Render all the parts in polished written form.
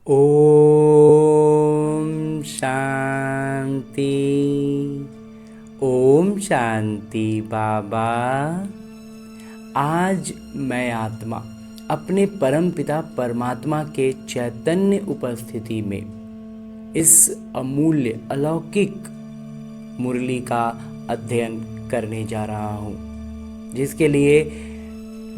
ओम शांति। ओम शांति बाबा। आज मैं आत्मा अपने परम पिता परमात्मा के चैतन्य उपस्थिति में इस अमूल्य अलौकिक मुरली का अध्ययन करने जा रहा हूँ, जिसके लिए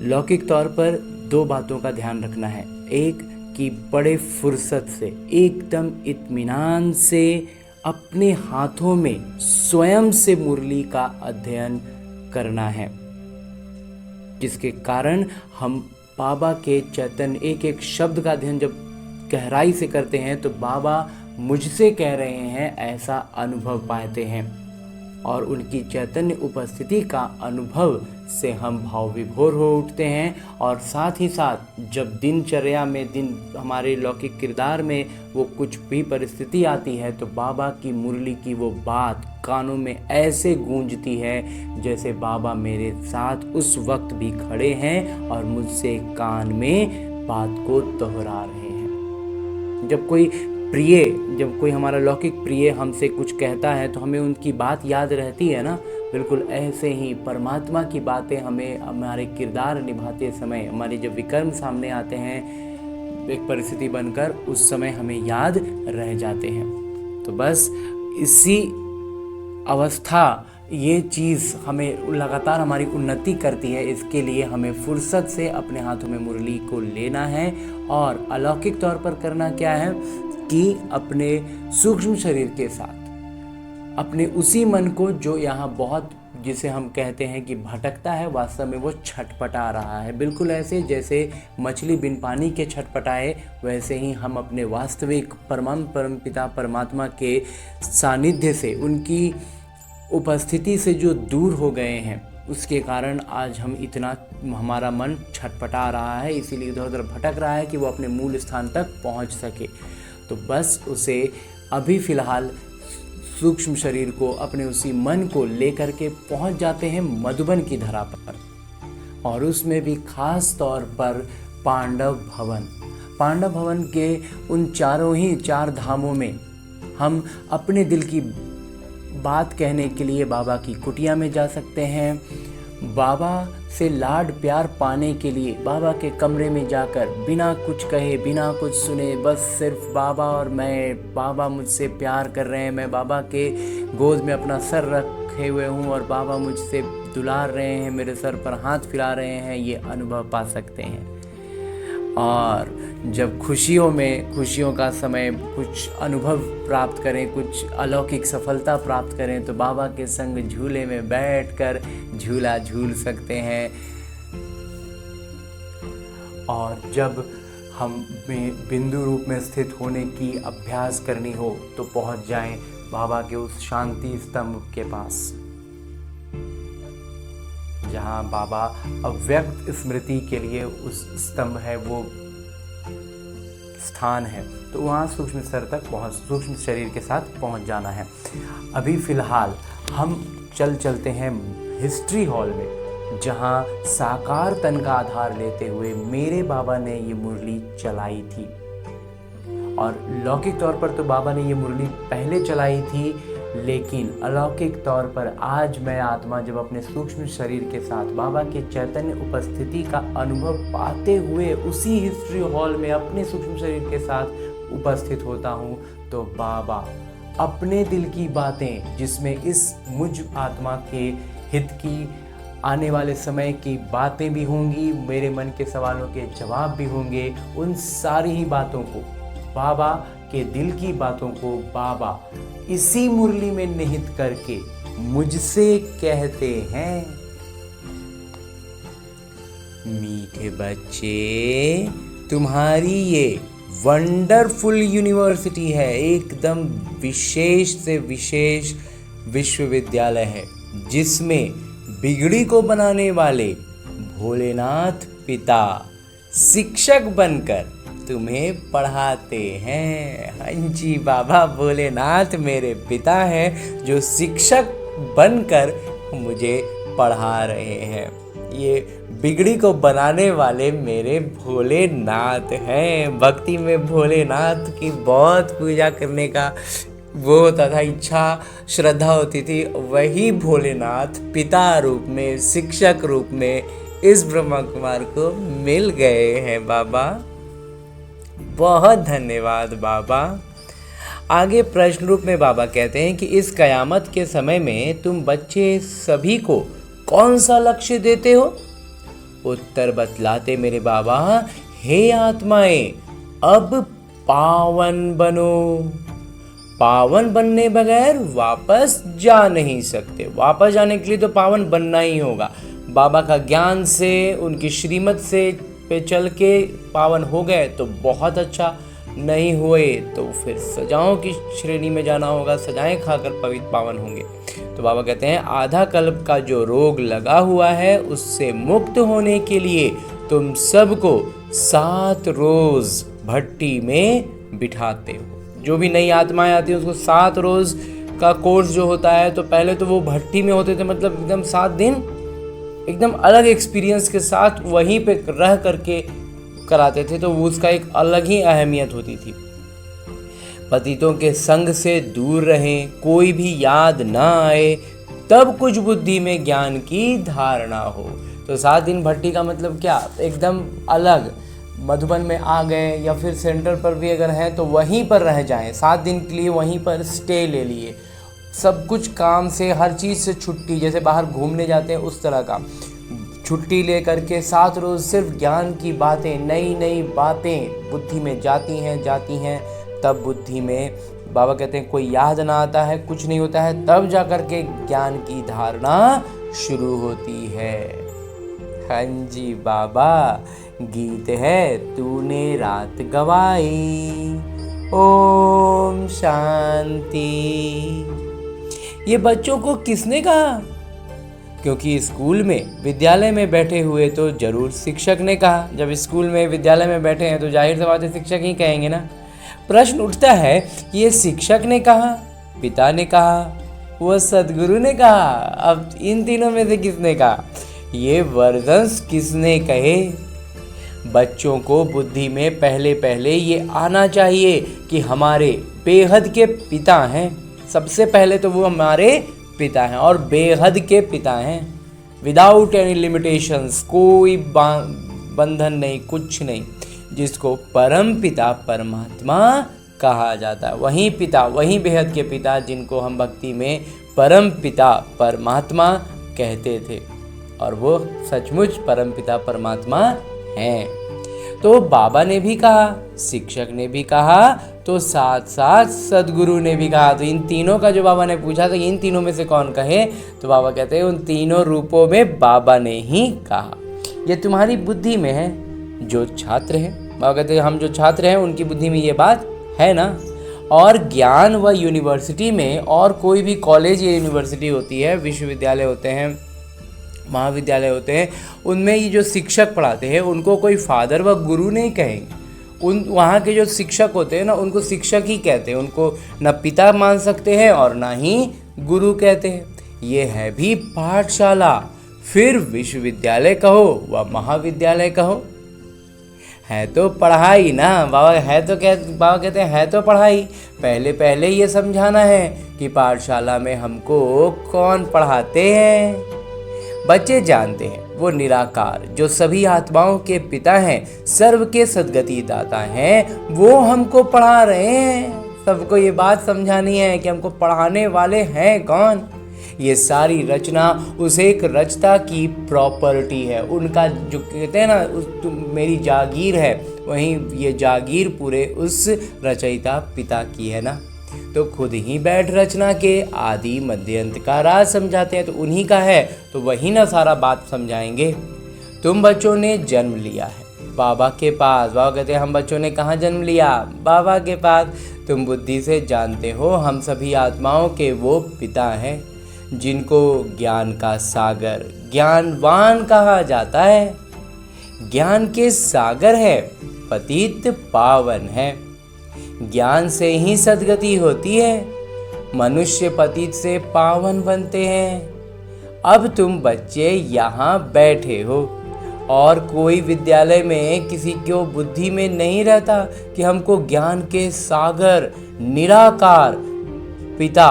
लौकिक तौर पर दो बातों का ध्यान रखना है। एक कि बड़े फुर्सत से, एकदम इत्मीनान से अपने हाथों में स्वयं से मुरली का अध्ययन करना है, जिसके कारण हम बाबा के चैतन्य एक एक शब्द का अध्ययन जब गहराई से करते हैं तो बाबा मुझसे कह रहे हैं ऐसा अनुभव पाते हैं, और उनकी चैतन्य उपस्थिति का अनुभव से हम भाव विभोर हो उठते हैं। और साथ ही साथ जब दिनचर्या में हमारे लौकिक किरदार में वो कुछ भी परिस्थिति आती है तो बाबा की मुरली की वो बात कानों में ऐसे गूंजती है जैसे बाबा मेरे साथ उस वक्त भी खड़े हैं और मुझसे कान में बात को दोहरा रहे हैं। जब कोई हमारा लौकिक प्रिय हमसे कुछ कहता है तो हमें उनकी बात याद रहती है ना। बिल्कुल ऐसे ही परमात्मा की बातें हमें हमारे किरदार निभाते समय, हमारे जब विकर्म सामने आते हैं एक परिस्थिति बनकर, उस समय हमें याद रह जाते हैं। तो बस इसी अवस्था, ये चीज़ हमें लगातार हमारी उन्नति करती है। इसके लिए हमें फुर्सत से अपने हाथों में मुरली को लेना है। और अलौकिक तौर पर करना क्या है कि अपने सूक्ष्म शरीर के साथ अपने उसी मन को जो यहाँ बहुत, जिसे हम कहते हैं कि भटकता है, वास्तव में वो छटपटा रहा है। बिल्कुल ऐसे जैसे मछली बिन पानी के छटपटाए, वैसे ही हम अपने वास्तविक परम पिता परमात्मा के सानिध्य से, उनकी उपस्थिति से जो दूर हो गए हैं, उसके कारण आज हमारा मन छटपटा रहा है, इसीलिए इधर उधर भटक रहा है कि वो अपने मूल स्थान तक पहुंच सके। तो बस उसे अभी फ़िलहाल सूक्ष्म शरीर को, अपने उसी मन को लेकर के पहुंच जाते हैं मधुबन की धरा पर, और उसमें भी खास तौर पर पांडव भवन के उन चार धामों में हम अपने दिल की बात कहने के लिए बाबा की कुटिया में जा सकते हैं। बाबा से लाड प्यार पाने के लिए बाबा के कमरे में जाकर बिना कुछ कहे, बिना कुछ सुने, बस सिर्फ बाबा और मैं, बाबा मुझसे प्यार कर रहे हैं, मैं बाबा के गोद में अपना सर रखे हुए हूँ और बाबा मुझसे दुलार रहे हैं, मेरे सर पर हाथ फिरा रहे हैं, ये अनुभव पा सकते हैं। और जब खुशियों का समय कुछ अनुभव प्राप्त करें, कुछ अलौकिक सफलता प्राप्त करें, तो बाबा के संग झूले में बैठकर झूला झूल सकते हैं। और जब हम बिंदु रूप में स्थित होने की अभ्यास करनी हो तो पहुंच जाएं बाबा के उस शांति स्तंभ के पास, जहाँ बाबा अव्यक्त स्मृति के लिए उस स्तंभ है, वो स्थान है। तो वहाँ सूक्ष्म शरीर के साथ पहुँच जाना है। अभी फ़िलहाल हम चलते हैं हिस्ट्री हॉल में, जहाँ साकार तन का आधार लेते हुए मेरे बाबा ने ये मुरली चलाई थी। और लौकिक तौर पर तो बाबा ने ये मुरली पहले चलाई थी, लेकिन अलौकिक तौर पर आज मैं आत्मा जब अपने सूक्ष्म शरीर के साथ बाबा के चैतन्य उपस्थिति का अनुभव पाते हुए उसी हिस्ट्री हॉल में अपने सूक्ष्म शरीर के साथ उपस्थित होता हूँ, तो बाबा अपने दिल की बातें, जिसमें इस मुझ आत्मा के हित की, आने वाले समय की बातें भी होंगी, मेरे मन के सवालों के जवाब भी होंगे, उन सारी ही बातों को, बाबा के दिल की बातों को बाबा इसी मुरली में निहित करके मुझसे कहते हैं, मीठे बच्चे, तुम्हारी ये वंडरफुल यूनिवर्सिटी है, एकदम विशेष से विशेष विश्वविद्यालय है, जिसमें बिगड़ी को बनाने वाले भोलेनाथ पिता शिक्षक बनकर तुम्हें पढ़ाते हैं। हाँ जी, बाबा भोलेनाथ मेरे पिता हैं जो शिक्षक बनकर मुझे पढ़ा रहे हैं। ये बिगड़ी को बनाने वाले मेरे भोलेनाथ हैं। भक्ति में भोलेनाथ की बहुत पूजा करने का वो होता था, इच्छा श्रद्धा होती थी। वही भोलेनाथ पिता रूप में, शिक्षक रूप में इस ब्रह्मा कुमार को मिल गए हैं बाबा। बहुत धन्यवाद बाबा। आगे प्रश्न रूप में बाबा कहते हैं कि इस कयामत के समय में तुम बच्चे सभी को कौन सा लक्ष्य देते हो? उत्तर बतलाते मेरे बाबा, हे आत्माएं, अब पावन बनो। पावन बनने बगैर वापस जा नहीं सकते। वापस जाने के लिए तो पावन बनना ही होगा। बाबा का ज्ञान से, उनकी श्रीमत से पे चल के पावन हो गए तो बहुत अच्छा, नहीं हुए तो फिर सजाओं की श्रेणी में जाना होगा, सजाएं खाकर पवित्र पावन होंगे। तो बाबा कहते हैं आधा कल्प का जो रोग लगा हुआ है उससे मुक्त होने के लिए तुम सबको 7 रोज भट्टी में बिठाते हो। जो भी नई आत्माएं आती है उसको 7 रोज का कोर्स जो होता है, तो पहले तो वो भट्टी में होते थे, मतलब एकदम 7 दिन एकदम अलग एक्सपीरियंस के साथ वहीं पे रह करके कराते थे, तो उसका एक अलग ही अहमियत होती थी। पतितों के संग से दूर रहें, कोई भी याद ना आए, तब कुछ बुद्धि में ज्ञान की धारणा हो। तो 7 दिन भट्टी का मतलब क्या, एकदम अलग मधुबन में आ गए या फिर सेंटर पर भी अगर हैं तो वहीं पर रह जाएं। 7 दिन के लिए वहीं पर स्टे ले लिए, सब कुछ काम से, हर चीज़ से छुट्टी, जैसे बाहर घूमने जाते हैं उस तरह का छुट्टी ले करके 7 रोज़ सिर्फ ज्ञान की बातें, नई नई बातें बुद्धि में जाती हैं। तब बुद्धि में बाबा कहते हैं कोई याद ना आता है, कुछ नहीं होता है, तब जा कर के ज्ञान की धारणा शुरू होती है। हाँ जी बाबा, गीत है तूने रात गवाई, ओम शांति। ये बच्चों को किसने कहा? क्योंकि स्कूल में, विद्यालय में बैठे हुए तो जरूर शिक्षक ने कहा। जब स्कूल में, विद्यालय में बैठे हैं तो जाहिर सी बात है शिक्षक ही कहेंगे ना। प्रश्न उठता है कि ये शिक्षक ने कहा, पिता ने कहा, वो सदगुरु ने कहा, अब इन तीनों में से किसने कहा? ये वर्जन्स किसने कहे? बच्चों को बुद्धि में पहले पहले ये आना चाहिए कि हमारे बेहद के पिता हैं। सबसे पहले तो वो हमारे पिता हैं और बेहद के पिता हैं, विदाउट एनी लिमिटेशंस, कोई बंधन नहीं, कुछ नहीं, जिसको परम पिता परमात्मा कहा जाता है। वही पिता, वही बेहद के पिता जिनको हम भक्ति में परम पिता परमात्मा कहते थे, और वो सचमुच परम पिता परमात्मा हैं। तो बाबा ने भी कहा, शिक्षक ने भी कहा, तो साथ साथ सदगुरु ने भी कहा। तो इन तीनों का जो बाबा ने पूछा था इन तीनों में से कौन कहे, तो बाबा कहते हैं उन तीनों रूपों में बाबा ने ही कहा। ये तुम्हारी बुद्धि में है जो छात्र है। बाबा कहते हैं हम जो छात्र हैं उनकी बुद्धि में ये बात है ना। और ज्ञान व यूनिवर्सिटी में, और कोई भी कॉलेज या यूनिवर्सिटी होती है, विश्वविद्यालय होते हैं, महाविद्यालय होते हैं, उनमें ये जो शिक्षक पढ़ाते हैं उनको कोई फादर व गुरु नहीं कहेंगे। उन वहाँ के जो शिक्षक होते हैं ना, उनको शिक्षक ही कहते हैं। उनको न पिता मान सकते हैं और ना ही गुरु कहते हैं। ये है भी पाठशाला, फिर विश्वविद्यालय कहो व महाविद्यालय कहो, है तो पढ़ाई ना। बाबा कहते हैं है तो पढ़ाई। पहले पहले ये समझाना है कि पाठशाला में हमको कौन पढ़ाते हैं। बच्चे जानते हैं वो निराकार जो सभी आत्माओं के पिता हैं, सर्व के सद्गति दाता हैं, वो हमको पढ़ा रहे हैं। सबको ये बात समझानी है कि हमको पढ़ाने वाले हैं कौन। ये सारी रचना उस एक रचता की प्रॉपर्टी है। उनका जो कहते हैं ना मेरी जागीर है, वहीं ये जागीर पूरे उस रचयिता पिता की है ना। तो खुद ही बैठ रचना के आदि मध्य अंत का राज समझाते हैं, तो उन्हीं का है, तो वही ना सारा बात समझाएंगे। तुम बच्चों ने जन्म लिया है बाबा के पास। बाबा कहते हैं हम बच्चों ने कहाँ जन्म लिया? बाबा के पास। तुम बुद्धि से जानते हो हम सभी आत्माओं के वो पिता हैं जिनको ज्ञान का सागर, ज्ञानवान कहा जाता है। ज्ञान के सागर है, पतित पावन है। ज्ञान से ही सद्गति होती है। मनुष्य पतित से पावन बनते हैं। अब तुम बच्चे यहाँ बैठे हो और कोई विद्यालय में किसी को बुद्धि में नहीं रहता कि हमको ज्ञान के सागर निराकार पिता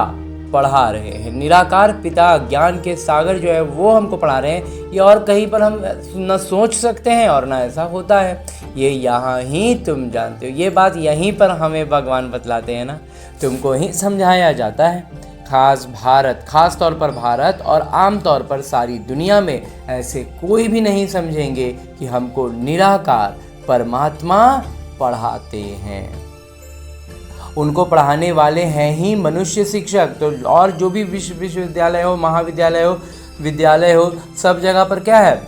पढ़ा रहे हैं। निराकार पिता ज्ञान के सागर जो है वो हमको पढ़ा रहे हैं। ये और कहीं पर हम न सोच सकते हैं और ना ऐसा होता है। ये यहाँ ही तुम जानते हो, ये बात यहीं पर हमें भगवान बतलाते हैं ना, तुमको ही समझाया जाता है। खास तौर पर भारत और आम तौर पर सारी दुनिया में ऐसे कोई भी नहीं समझेंगे कि हमको निराकार परमात्मा पढ़ाते हैं। उनको पढ़ाने वाले हैं ही मनुष्य शिक्षक। तो और जो भी विश्वविद्यालय हो, महाविद्यालय हो, विद्यालय हो, सब जगह पर क्या है,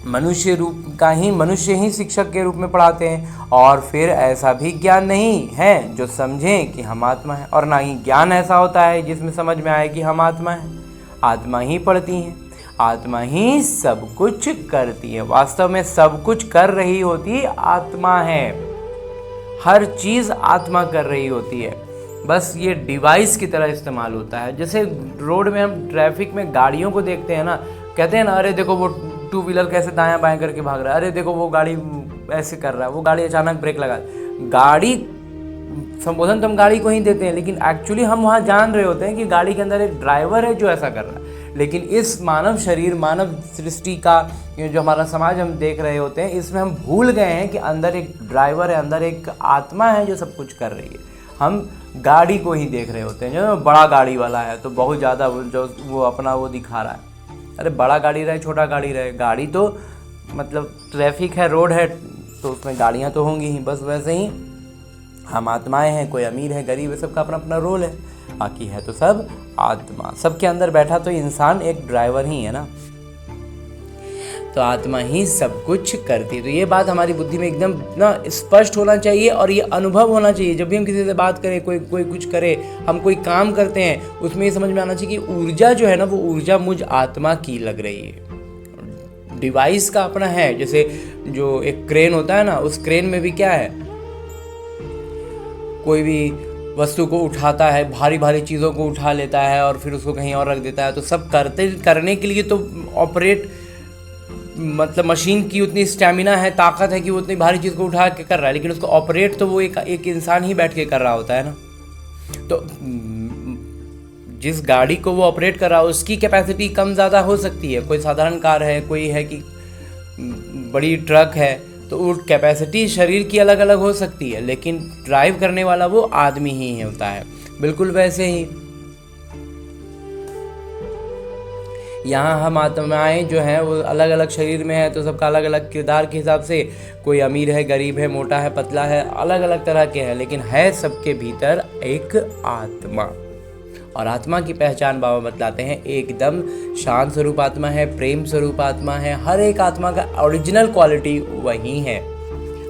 मनुष्य ही शिक्षक के रूप में पढ़ाते हैं। और फिर ऐसा भी ज्ञान नहीं है जो समझें कि हम आत्मा है, और ना ही ज्ञान ऐसा होता है जिसमें समझ में आए कि हम आत्मा है। आत्मा ही पढ़ती हैं, आत्मा ही सब कुछ करती है। वास्तव में सब कुछ कर रही होती आत्मा है। हर चीज़ आत्मा कर रही होती है, बस ये डिवाइस की तरह इस्तेमाल होता है। जैसे रोड में हम ट्रैफिक में गाड़ियों को देखते हैं ना, कहते हैं ना, अरे देखो वो टू व्हीलर कैसे दायां बाएं करके भाग रहा है, अरे देखो वो गाड़ी ऐसे कर रहा है, वो गाड़ी अचानक ब्रेक लगा। गाड़ी संबोधन तो हम गाड़ी को ही देते हैं, लेकिन एक्चुअली हम वहाँ जान रहे होते हैं कि गाड़ी के अंदर एक ड्राइवर है जो ऐसा कर रहा है। लेकिन इस मानव शरीर, मानव सृष्टि का जो हमारा समाज हम देख रहे होते हैं, इसमें हम भूल गए हैं कि अंदर एक ड्राइवर है, अंदर एक आत्मा है जो सब कुछ कर रही है। हम गाड़ी को ही देख रहे होते हैं। जो बड़ा गाड़ी वाला है तो बहुत ज़्यादा जो वो अपना वो दिखा रहा है, अरे बड़ा गाड़ी रहे छोटा गाड़ी रहे, गाड़ी तो मतलब ट्रैफिक है, रोड है, तो उसमें गाड़ियाँ तो होंगी ही। बस वैसे ही हम आत्माएं हैं, कोई अमीर है गरीब है, सबका अपना अपना रोल है, बाकी है तो सब आत्मा। सबके अंदर बैठा तो इंसान एक ड्राइवर ही है ना, तो आत्मा ही सब कुछ करती है। तो ये बात हमारी बुद्धि में एकदम ना स्पष्ट होना चाहिए, और ये अनुभव होना चाहिए। जब भी हम किसी से बात करें, कोई कुछ करे, हम कोई काम करते हैं, उसमें ये समझ में आना चाहिए कि ऊर्जा जो है ना, वो ऊर्जा मुझ आत्मा की लग रही है। डिवाइस का अपना है, जैसे जो एक क्रेन होता है ना, उस क्रेन में भी क्या है, कोई भी वस्तु को उठाता है, भारी भारी चीज़ों को उठा लेता है और फिर उसको कहीं और रख देता है। तो सब करने के लिए तो ऑपरेट, मतलब मशीन की उतनी स्टैमिना है, ताकत है कि वो उतनी भारी चीज़ को उठा के कर रहा है, लेकिन उसको ऑपरेट तो वो एक इंसान ही बैठ के कर रहा होता है ना। तो जिस गाड़ी को वो ऑपरेट कर रहा है उसकी कैपेसिटी कम ज़्यादा हो सकती है। कोई साधारण कार है, कोई है कि बड़ी ट्रक है, तो वो कैपेसिटी शरीर की अलग अलग हो सकती है, लेकिन ड्राइव करने वाला वो आदमी ही होता है। बिल्कुल वैसे ही यहाँ हम आत्माएं जो हैं वो अलग अलग शरीर में है, तो सबका अलग अलग किरदार के हिसाब से, कोई अमीर है, गरीब है, मोटा है, पतला है, अलग अलग तरह के हैं, लेकिन है सबके भीतर एक आत्मा। और आत्मा की पहचान बाबा बतलाते हैं, एकदम शांत स्वरूप आत्मा है, प्रेम स्वरूप आत्मा है। हर एक आत्मा का ओरिजिनल क्वालिटी वही है।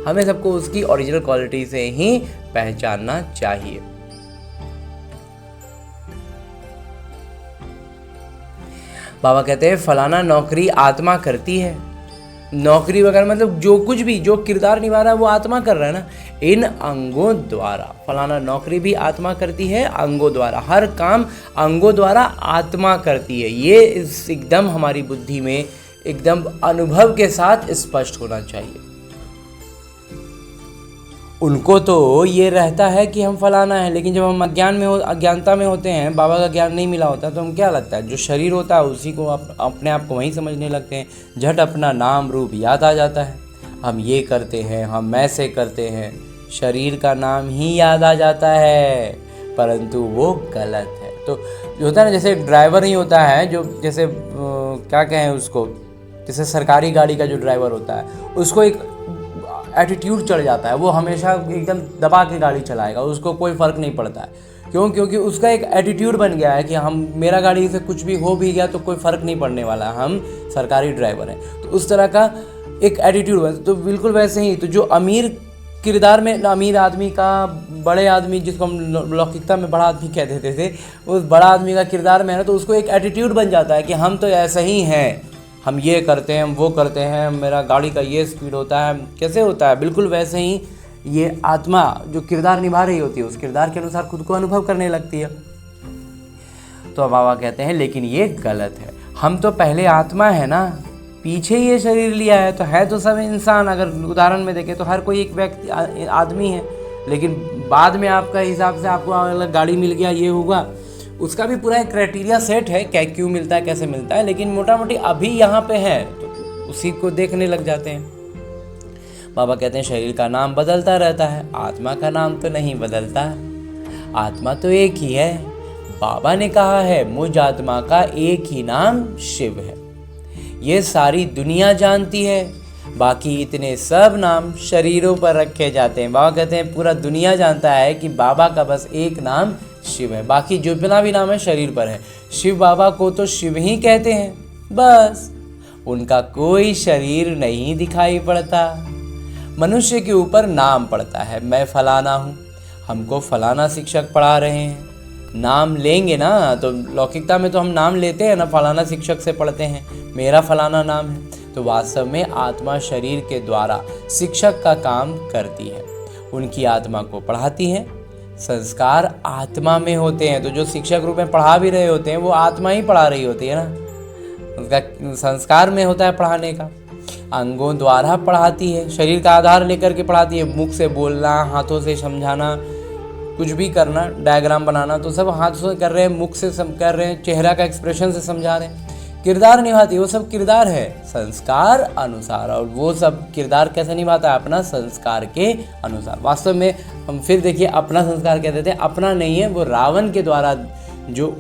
हमें सबको उसकी ओरिजिनल क्वालिटी से ही पहचानना चाहिए। बाबा कहते हैं फलाना नौकरी आत्मा करती है। नौकरी वगैरह मतलब जो कुछ भी, जो किरदार निभा रहा है वो आत्मा कर रहा है ना, इन अंगों द्वारा। फलाना नौकरी भी आत्मा करती है अंगों द्वारा, हर काम अंगों द्वारा आत्मा करती है। ये एकदम हमारी बुद्धि में एकदम अनुभव के साथ स्पष्ट होना चाहिए। उनको तो ये रहता है कि हम फलाना है, लेकिन जब हम अज्ञानता में होते हैं, बाबा का ज्ञान नहीं मिला होता, तो हम क्या लगता है, जो शरीर होता है उसी को अपने आप को वहीं समझने लगते हैं। झट अपना नाम रूप याद आ जाता है, हम ये करते हैं, हम ऐसे करते हैं, शरीर का नाम ही याद आ जाता है, परंतु वो गलत है। तो जो होता है ना, जैसे ड्राइवर ही होता है जो, जैसे क्या कहें उसको, जैसे सरकारी गाड़ी का जो ड्राइवर होता है, उसको एक एटीट्यूड चढ़ जाता है, वो हमेशा एकदम दबा के गाड़ी चलाएगा, उसको कोई फ़र्क नहीं पड़ता है। क्यों? क्योंकि उसका एक एटीट्यूड बन गया है कि मेरा गाड़ी से कुछ भी हो भी गया तो कोई फ़र्क नहीं पड़ने वाला, हम सरकारी ड्राइवर हैं। तो उस तरह का एक एटीट्यूड बन, तो बिल्कुल वैसे ही तो जो अमीर किरदार में, अमीर आदमी का, बड़े आदमी जिसको हम लौकिकता में बड़ा आदमी कह देते थे, उस बड़ा आदमी का किरदार में है ना, तो उसको एक एटीट्यूड बन जाता है कि हम तो ऐसे ही हैं, हम ये करते हैं, हम वो करते हैं, मेरा गाड़ी का ये स्पीड होता है। कैसे होता है? बिल्कुल वैसे ही ये आत्मा जो किरदार निभा रही होती है, उस किरदार के अनुसार खुद को अनुभव करने लगती है। तो बाबा कहते हैं लेकिन ये गलत है, हम तो पहले आत्मा है ना, पीछे ये शरीर लिया है तो सब इंसान। अगर उदाहरण में देखें तो हर कोई एक व्यक्ति आदमी है, लेकिन बाद में आपका हिसाब से आपको अलग गाड़ी मिल गया, ये होगा, उसका भी पूरा एक क्राइटेरिया सेट है, क्या क्यों मिलता है, कैसे मिलता है, लेकिन मोटा मोटी अभी यहाँ पे है तो उसी को देखने लग जाते हैं। बाबा कहते हैं शरीर का नाम बदलता रहता है, आत्मा का नाम तो नहीं बदलता, आत्मा तो एक ही है। बाबा ने कहा है मुझ आत्मा का एक ही नाम शिव है। ये सारी दुनिया जानती है, बाकी इतने सब नाम शरीरों पर रखे जाते हैं। बाबा कहते हैं पूरा दुनिया जानता है कि बाबा का बस एक नाम शिव है, बाकी जितना भी नाम है शरीर पर है। शिव बाबा को तो शिव ही कहते हैं, बस उनका कोई शरीर नहीं दिखाई पड़ता। मनुष्य के ऊपर नाम पड़ता है, मैं फलाना हूँ, हमको फलाना शिक्षक पढ़ा रहे हैं। नाम लेंगे ना तो लौकिकता में तो हम नाम लेते हैं ना, फलाना शिक्षक से पढ़ते हैं, मेरा फलाना नाम है। तो वास्तव में आत्मा शरीर के द्वारा शिक्षक का काम करती है, उनकी आत्मा को पढ़ाती है। संस्कार आत्मा में होते हैं, तो जो शिक्षक रूप में पढ़ा भी रहे होते हैं वो आत्मा ही पढ़ा रही होती है ना, उसका संस्कार में होता है पढ़ाने का। अंगों द्वारा पढ़ाती है, शरीर का आधार लेकर के पढ़ाती है। मुख से बोलना, हाथों से समझाना, कुछ भी करना, डायग्राम बनाना, तो सब हाथ से कर रहे हैं, मुख से कर रहे हैं, चेहरा का एक्सप्रेशन से समझा रहे हैं। किरदार निभाती है, वो सब किरदार है संस्कार अनुसार। और वो सब किरदार कैसे निभाता है? अपना संस्कार के अनुसार। वास्तव में हम फिर देखिए अपना संस्कार कह देते हैं, अपना नहीं है, वो रावण के द्वारा जो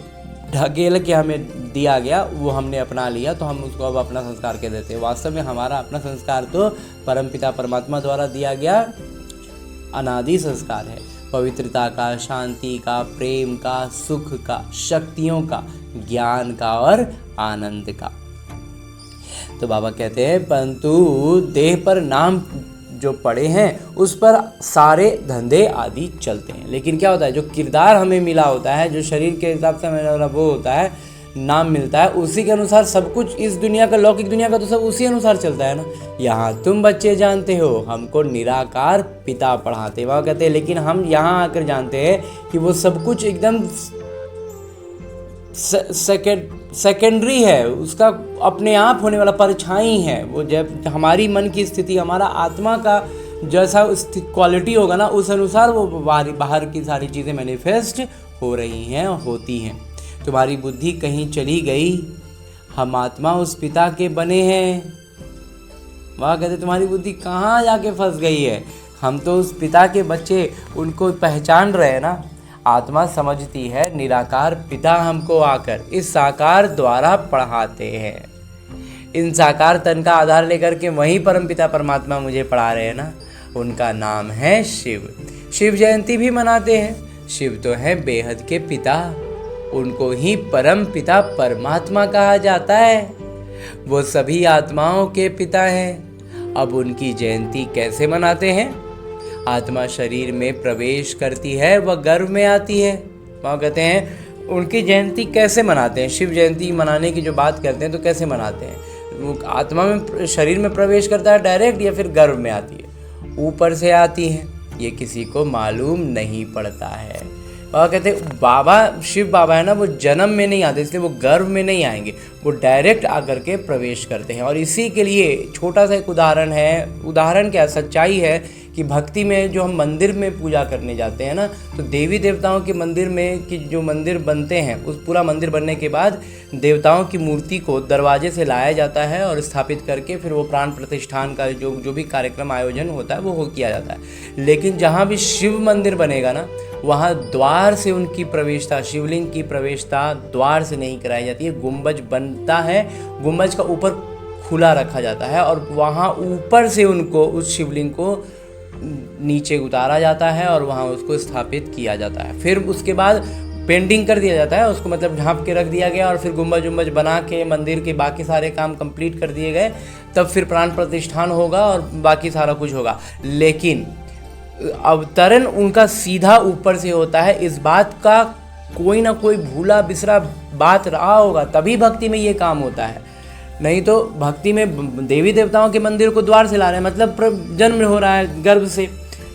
ढकेल के हमें दिया गया वो हमने अपना लिया, तो हम उसको अब अपना संस्कार कह देते हैं। वास्तव में हमारा अपना संस्कार तो परमपिता परमात्मा द्वारा दिया गया अनादि संस्कार है, पवित्रता का, शांति का, प्रेम का, सुख का, शक्तियों का, ज्ञान का और आनंद का। तो बाबा कहते हैं परंतु देह पर नाम जो पड़े हैं उस पर सारे धंधे आदि चलते हैं। लेकिन क्या होता है, जो किरदार हमें मिला होता है, जो शरीर के हिसाब से हमें वो होता है, नाम मिलता है, उसी के अनुसार सब कुछ इस दुनिया का, लौकिक दुनिया का तो सब उसी अनुसार चलता है ना। यहाँ तुम बच्चे जानते हो, हमको निराकार पिता पढ़ाते, वह कहते हैं, लेकिन हम यहाँ आकर जानते हैं कि वो सब कुछ एकदम सेकेंडरी है, उसका अपने आप होने वाला परछाई है। वो जब हमारी मन की स्थिति, हमारा आत्मा का जैसा क्वालिटी होगा ना, उस अनुसार वो बाहर की सारी चीज़ें मैनिफेस्ट हो रही हैं, होती हैं। तुम्हारी बुद्धि कहीं चली गई, हम आत्मा उस पिता के बने हैं। वह कहते तुम्हारी बुद्धि कहाँ जाके फंस गई है, हम तो उस पिता के बच्चे, उनको पहचान रहे हैं ना। आत्मा समझती है निराकार पिता हमको आकर इस साकार द्वारा पढ़ाते हैं। इन साकार तन का आधार लेकर के वही परमपिता परमात्मा मुझे पढ़ा रहे हैं ना, उनका नाम है शिव। शिव जयंती भी मनाते हैं। शिव तो है बेहद के पिता, उनको ही परम पिता परमात्मा कहा जाता है। वो सभी आत्माओं के पिता हैं। अब उनकी जयंती कैसे मनाते हैं? आत्मा शरीर में प्रवेश करती है, वह गर्भ में आती है। वहाँ कहते हैं उनकी जयंती कैसे मनाते हैं। शिव जयंती मनाने की जो बात करते हैं तो कैसे मनाते हैं? वो आत्मा में, शरीर में प्रवेश करता है डायरेक्ट, या फिर गर्भ में आती है, ऊपर से आती है, ये किसी को मालूम नहीं पड़ता है। वह कहते हैं बाबा, शिव बाबा है ना, वो जन्म में नहीं आते, इसलिए वो गर्भ में नहीं आएंगे, वो डायरेक्ट आकर के प्रवेश करते हैं। और इसी के लिए छोटा सा एक उदाहरण है, उदाहरण क्या, सच्चाई है कि भक्ति में जो हम मंदिर में पूजा करने जाते हैं ना, तो देवी देवताओं के मंदिर में कि जो मंदिर बनते हैं, उस पूरा मंदिर बनने के बाद देवताओं की मूर्ति को दरवाजे से लाया जाता है और स्थापित करके फिर वो प्राण प्रतिष्ठान का जो भी कार्यक्रम आयोजन होता है वो किया जाता है। लेकिन जहाँ भी शिव मंदिर बनेगा ना, वहाँ द्वार से उनकी प्रवेशता, शिवलिंग की प्रवेशता द्वार से नहीं कराई जाती है। गुंबज बनता है, गुंबज का ऊपर खुला रखा जाता है और वहाँ ऊपर से उनको, उस शिवलिंग को नीचे उतारा जाता है और वहाँ उसको स्थापित किया जाता है। फिर उसके बाद पेंटिंग कर दिया जाता है उसको, मतलब ढाँप के रख दिया गया और फिर गुंबज उम्बज बना के मंदिर के बाकी सारे काम कंप्लीट कर दिए गए, तब फिर प्राण प्रतिष्ठान होगा और बाकी सारा कुछ होगा। लेकिन अवतरण उनका सीधा ऊपर से होता है। इस बात का कोई ना कोई भूला बिसरा बात रहा होगा, तभी भक्ति में ये काम होता है। नहीं तो भक्ति में देवी देवताओं के मंदिर को द्वार से ला रहे हैं, मतलब जन्म हो रहा है गर्भ से।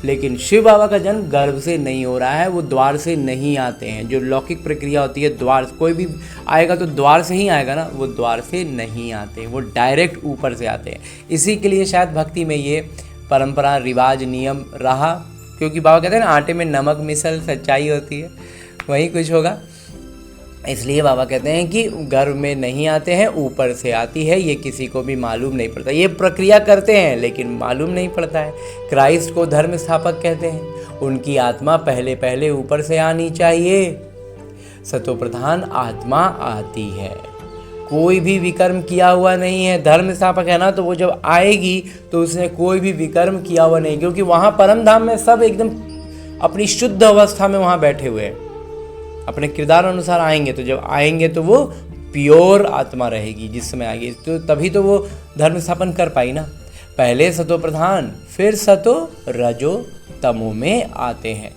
लेकिन शिव बाबा का जन्म गर्भ से नहीं हो रहा है, वो द्वार से नहीं आते हैं। जो लौकिक प्रक्रिया होती है द्वार, कोई भी आएगा तो द्वार से ही आएगा ना, वो द्वार से नहीं आते, वो डायरेक्ट ऊपर से आते हैं। इसी के लिए शायद भक्ति में ये परंपरा, रिवाज, नियम रहा, क्योंकि बाबा कहते हैं ना आटे में नमक मिसल सच्चाई होती है, वही कुछ होगा। इसलिए बाबा कहते हैं कि गर्भ में नहीं आते हैं, ऊपर से आती है। ये किसी को भी मालूम नहीं पड़ता। ये प्रक्रिया करते हैं लेकिन मालूम नहीं पड़ता है। क्राइस्ट को धर्म स्थापक कहते हैं। उनकी आत्मा पहले पहले ऊपर से आनी चाहिए। सतोप्रधान आत्मा आती है, कोई भी विकर्म किया हुआ नहीं है। धर्म स्थापक है ना, तो वो जब आएगी तो उसने कोई भी विकर्म किया हुआ नहीं, क्योंकि वहाँ परम धाम में सब एकदम अपनी शुद्ध अवस्था में वहाँ बैठे हुए हैं, अपने किरदार अनुसार आएंगे। तो जब आएंगे तो वो प्योर आत्मा रहेगी जिस समय आएगी, तो तभी तो वो धर्म स्थापन कर पाई ना। पहले सतो प्रधान, फिर सतो रजो तमो में आते हैं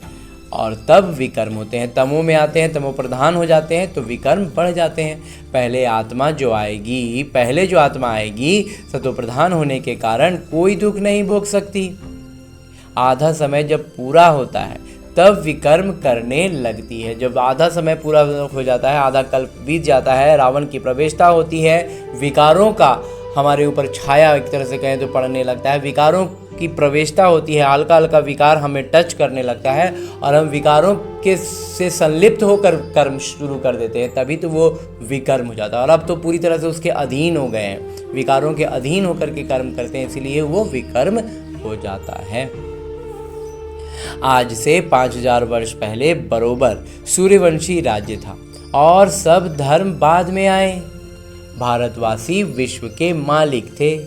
और तब विकर्म होते हैं। तमो में आते हैं, तमो प्रधान हो जाते हैं तो विकर्म बढ़ जाते हैं। पहले आत्मा जो आएगी, पहले जो आत्मा आएगी सतो प्रधान होने के कारण कोई दुख नहीं भोग सकती। आधा समय जब पूरा होता है तब विकर्म करने लगती है। जब आधा समय पूरा हो जाता है, आधा कल्प बीत जाता है, रावण की प्रवेशता होती है, विकारों का हमारे ऊपर छाया एक तरह से कहें तो पड़ने लगता है, विकारों की प्रवेशता होती है, हल्का हल्का विकार हमें टच करने लगता है और हम विकारों के से संलिप्त होकर कर्म शुरू कर देते हैं, तभी तो वो विकर्म हो जाता है। और अब तो पूरी तरह से उसके अधीन हो गए हैं, विकारों के अधीन होकर के कर्म करते हैं, इसीलिए वो विकर्म हो जाता है। आज से 5000 वर्ष पहले बरोबर सूर्यवंशी राज्य था और सब धर्म बाद में आए। भारतवासी विश्व के मालिक थे।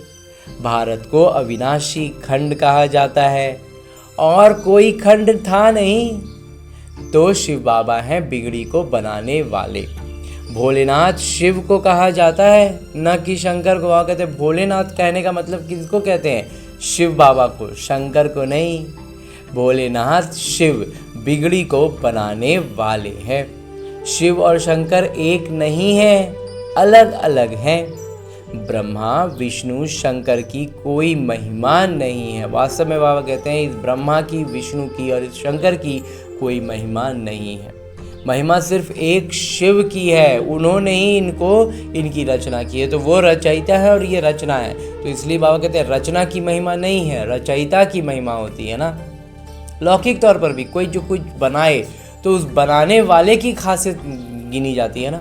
भारत को अविनाशी खंड कहा जाता है और कोई खंड था नहीं। तो शिव बाबा हैं बिगड़ी को बनाने वाले। भोलेनाथ शिव को कहा जाता है, न कि शंकर को। वहाँ कहते भोलेनाथ कहने का मतलब किसको कहते हैं? शिव बाबा को, शंकर को नहीं। भोलेनाथ शिव बिगड़ी को बनाने वाले हैं। शिव और शंकर एक नहीं है, अलग अलग हैं। ब्रह्मा विष्णु शंकर की कोई महिमा नहीं है। वास्तव में बाबा कहते हैं इस ब्रह्मा की, विष्णु की और इस शंकर की कोई महिमा नहीं है। महिमा सिर्फ एक शिव की है, उन्होंने ही इनकी रचना की है। तो वो रचयिता है और ये रचना है, तो इसलिए बाबा कहते हैं रचना की महिमा नहीं है, रचयिता की महिमा होती है ना। लौकिक तौर पर भी कोई जो कुछ बनाए तो उस बनाने वाले की खासियत गिनी जाती है ना,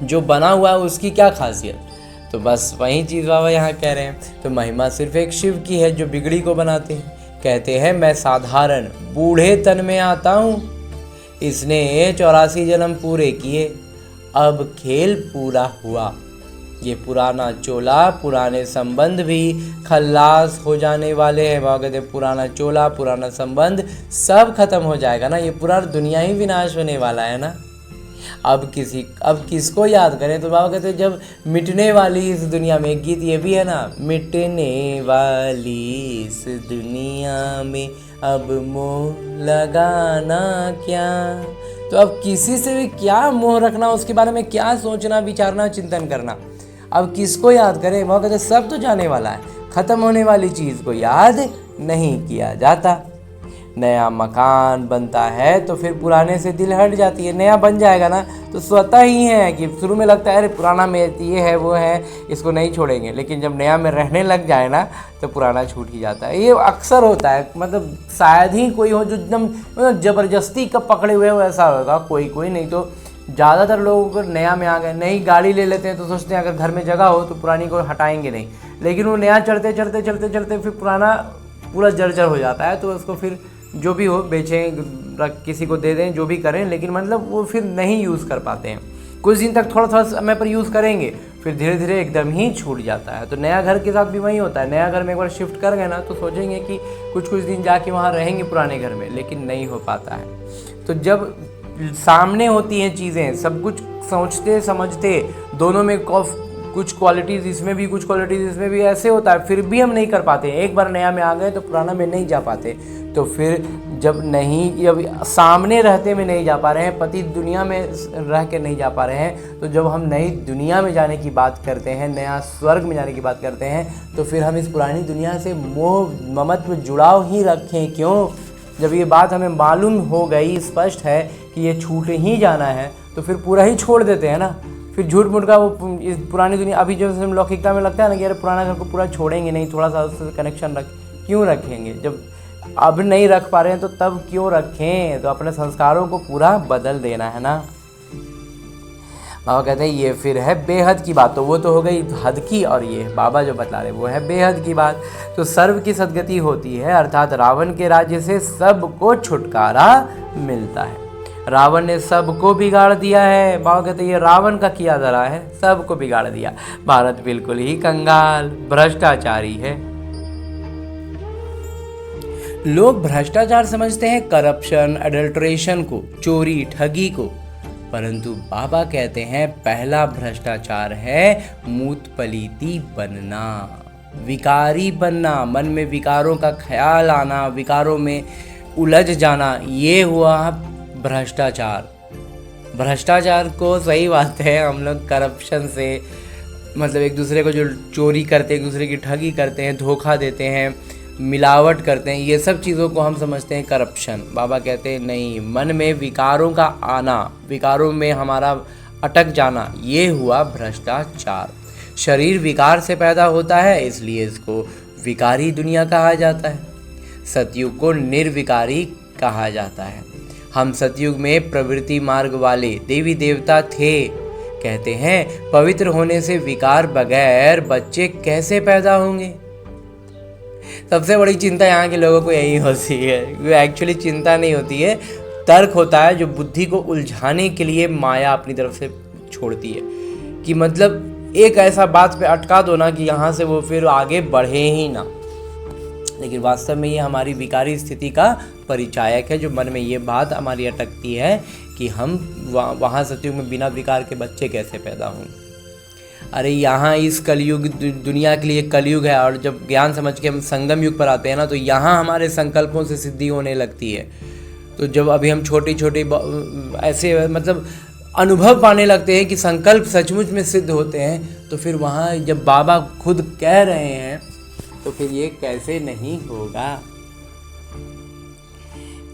जो बना हुआ है उसकी क्या खासियत। तो बस वही चीज़ बाबा यहाँ कह रहे हैं। तो महिमा सिर्फ एक शिव की है जो बिगड़ी को बनाते हैं। कहते हैं मैं साधारण बूढ़े तन में आता हूँ, इसने 84 जन्म पूरे किए, अब खेल पूरा हुआ। ये पुराना चोला, पुराने संबंध भी खल्लास हो जाने वाले हैं। बाबा कहते पुराना चोला, पुराना संबंध सब खत्म हो जाएगा ना, ये पूरा दुनिया ही विनाश होने वाला है ना। अब किसको याद करें? तो बाबा कहते जब मिटने वाली इस दुनिया में, एक गीत ये भी है ना, मिटने वाली इस दुनिया में अब मोह लगाना क्या। तो अब किसी से भी क्या मोह रखना, उसके बारे में क्या सोचना, विचारना, चिंतन करना। अब किसको याद करें? वो कहते सब तो जाने वाला है, खत्म होने वाली चीज़ को याद नहीं किया जाता। नया मकान बनता है तो फिर पुराने से दिल हट जाती है। नया बन जाएगा ना तो स्वतः ही है कि शुरू में लगता है अरे पुराना में ये है वो है, इसको नहीं छोड़ेंगे, लेकिन जब नया में रहने लग जाए ना तो पुराना छूट ही जाता है। ये अक्सर होता है, मतलब शायद ही कोई हो जो एकदम ज़बरदस्ती कब पकड़े हुए हो, ऐसा होगा कोई नहीं तो ज़्यादातर लोगों को नया में आ गए। नई गाड़ी ले लेते हैं तो सोचते हैं अगर घर में जगह हो तो पुरानी को हटाएंगे नहीं, लेकिन वो नया चढ़ते फिर पुराना पूरा जर्जर हो जाता है। तो उसको फिर जो भी हो बेचें, किसी को दे दें, जो भी करें, लेकिन मतलब वो फिर नहीं यूज़ कर पाते हैं। कुछ दिन तक थोड़ा समय पर यूज़ करेंगे, फिर धीरे धीरे एकदम ही छूट जाता है। तो नया घर के साथ भी वही होता है। नया घर में एक बार शिफ्ट कर गए ना तो सोचेंगे कि कुछ दिन जाके वहाँ रहेंगे पुराने घर में, लेकिन नहीं हो पाता है। तो जब सामने होती हैं चीज़ें, सब कुछ सोचते समझते, दोनों में कुछ क्वालिटीज़ इसमें भी, कुछ क्वालिटीज़ इसमें भी, ऐसे होता है, फिर भी हम नहीं कर पाते। एक बार नया में आ गए तो पुराना में नहीं जा पाते। तो फिर जब सामने रहते में नहीं जा पा रहे हैं, पति दुनिया में रह के नहीं जा पा रहे हैं, तो जब हम नई दुनिया में जाने की बात करते हैं, नया स्वर्ग में जाने की बात करते हैं, तो फिर हम इस पुरानी दुनिया से मोह ममत्व जुड़ाव ही रखें क्यों? जब ये बात हमें मालूम हो गई, स्पष्ट है कि ये छूट ही जाना है, तो फिर पूरा ही छोड़ देते हैं ना। फिर झूठ मूठ का वो इस पुरानी दुनिया, अभी जो हम लौकिकता में लगता है ना कि अरे पुराना घर को पूरा छोड़ेंगे नहीं, थोड़ा सा उससे कनेक्शन क्यों रखेंगे? जब अब नहीं रख पा रहे हैं तो तब क्यों रखें? तो अपने संस्कारों को पूरा बदल देना है ना। बाबा कहते हैं ये फिर है बेहद की बात। तो वो तो हो गई हद की, और ये बाबा जो बतला रहे वो है बेहद की बात। तो सर्व की सद्गति होती है, अर्थात रावण के राज्य से सबको छुटकारा मिलता है। रावण ने सबको बिगाड़ दिया है। बाबा कहते हैं ये रावण का किया धरा है, सबको बिगाड़ दिया। भारत बिल्कुल ही कंगाल भ्रष्टाचारी है। लोग भ्रष्टाचार समझते हैं करप्शन, एडल्ट्रेशन को, चोरी ठगी को, परंतु बाबा कहते हैं पहला भ्रष्टाचार है मूतपलीती बनना, विकारी बनना, मन में विकारों का ख्याल आना, विकारों में उलझ जाना, ये हुआ भ्रष्टाचार। भ्रष्टाचार को सही बात है, हम लोग करप्शन से मतलब एक दूसरे को जो चोरी करते हैं, एक दूसरे की ठगी करते हैं, धोखा देते हैं, मिलावट करते हैं, ये सब चीज़ों को हम समझते हैं करप्शन। बाबा कहते हैं नहीं, मन में विकारों का आना, विकारों में हमारा अटक जाना, ये हुआ भ्रष्टाचार। शरीर विकार से पैदा होता है, इसलिए इसको विकारी दुनिया कहा जाता है। सतयुग को निर्विकारी कहा जाता है। हम सतयुग में प्रवृत्ति मार्ग वाले देवी देवता थे। कहते हैं पवित्र होने से विकार बगैर बच्चे कैसे पैदा होंगे? सबसे बड़ी चिंता यहाँ के लोगों को यही होती है। वो एक्चुअली चिंता नहीं होती है, तर्क होता है जो बुद्धि को उलझाने के लिए माया अपनी तरफ से छोड़ती है कि मतलब एक ऐसा बात पे अटका दो ना कि यहाँ से वो फिर आगे बढ़े ही ना। लेकिन वास्तव में ये हमारी विकारी स्थिति का परिचायक है, जो मन में ये बात हमारी अटकती है कि हम वहाँ सतयुग में बिना विकार के बच्चे कैसे पैदा होंगे। अरे यहाँ इस कलयुग दुनिया के लिए कलयुग है, और जब ज्ञान समझ के हम संगम युग पर आते हैं ना, तो यहाँ हमारे संकल्पों से सिद्धि होने लगती है। तो जब अभी हम छोटी छोटी ऐसे मतलब अनुभव पाने लगते हैं कि संकल्प सचमुच में सिद्ध होते हैं, तो फिर वहाँ जब बाबा खुद कह रहे हैं तो फिर ये कैसे नहीं होगा।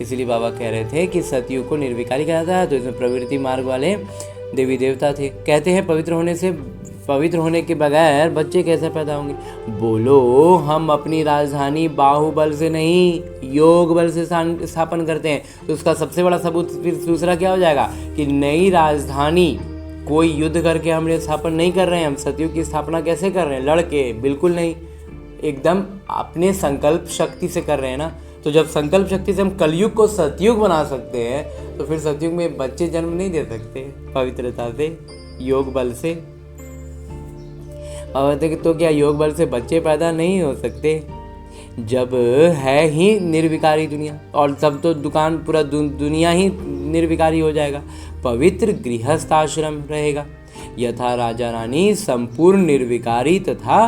इसलिए बाबा कह रहे थे कि सतयुग को निर्विकारी कहा जाता है। तो इसमें प्रवृत्ति मार्ग वाले देवी देवता थे। कहते हैं पवित्र होने के बगैर बच्चे कैसे पैदा होंगे? बोलो, हम अपनी राजधानी बाहुबल से नहीं, योग बल से स्थापन करते हैं। तो उसका सबसे बड़ा सबूत फिर दूसरा क्या हो जाएगा कि नई राजधानी कोई युद्ध करके हमने स्थापन नहीं कर रहे हैं। हम सतयुग की स्थापना कैसे कर रहे हैं? लड़के? बिल्कुल नहीं, एकदम अपने संकल्प शक्ति से कर रहे हैं ना। तो जब संकल्प शक्ति से हम कलयुग को सतयुग बना सकते हैं, तो फिर सतयुग में बच्चे जन्म नहीं दे सकते पवित्रता से, योग बल से? और तो क्या योग बल से बच्चे पैदा नहीं हो सकते? जब है ही निर्विकारी दुनिया, और तब तो पूरा दुनिया ही निर्विकारी हो जाएगा। पवित्र गृहस्थ आश्रम रहेगा। यथा राजा रानी संपूर्ण निर्विकारी तथा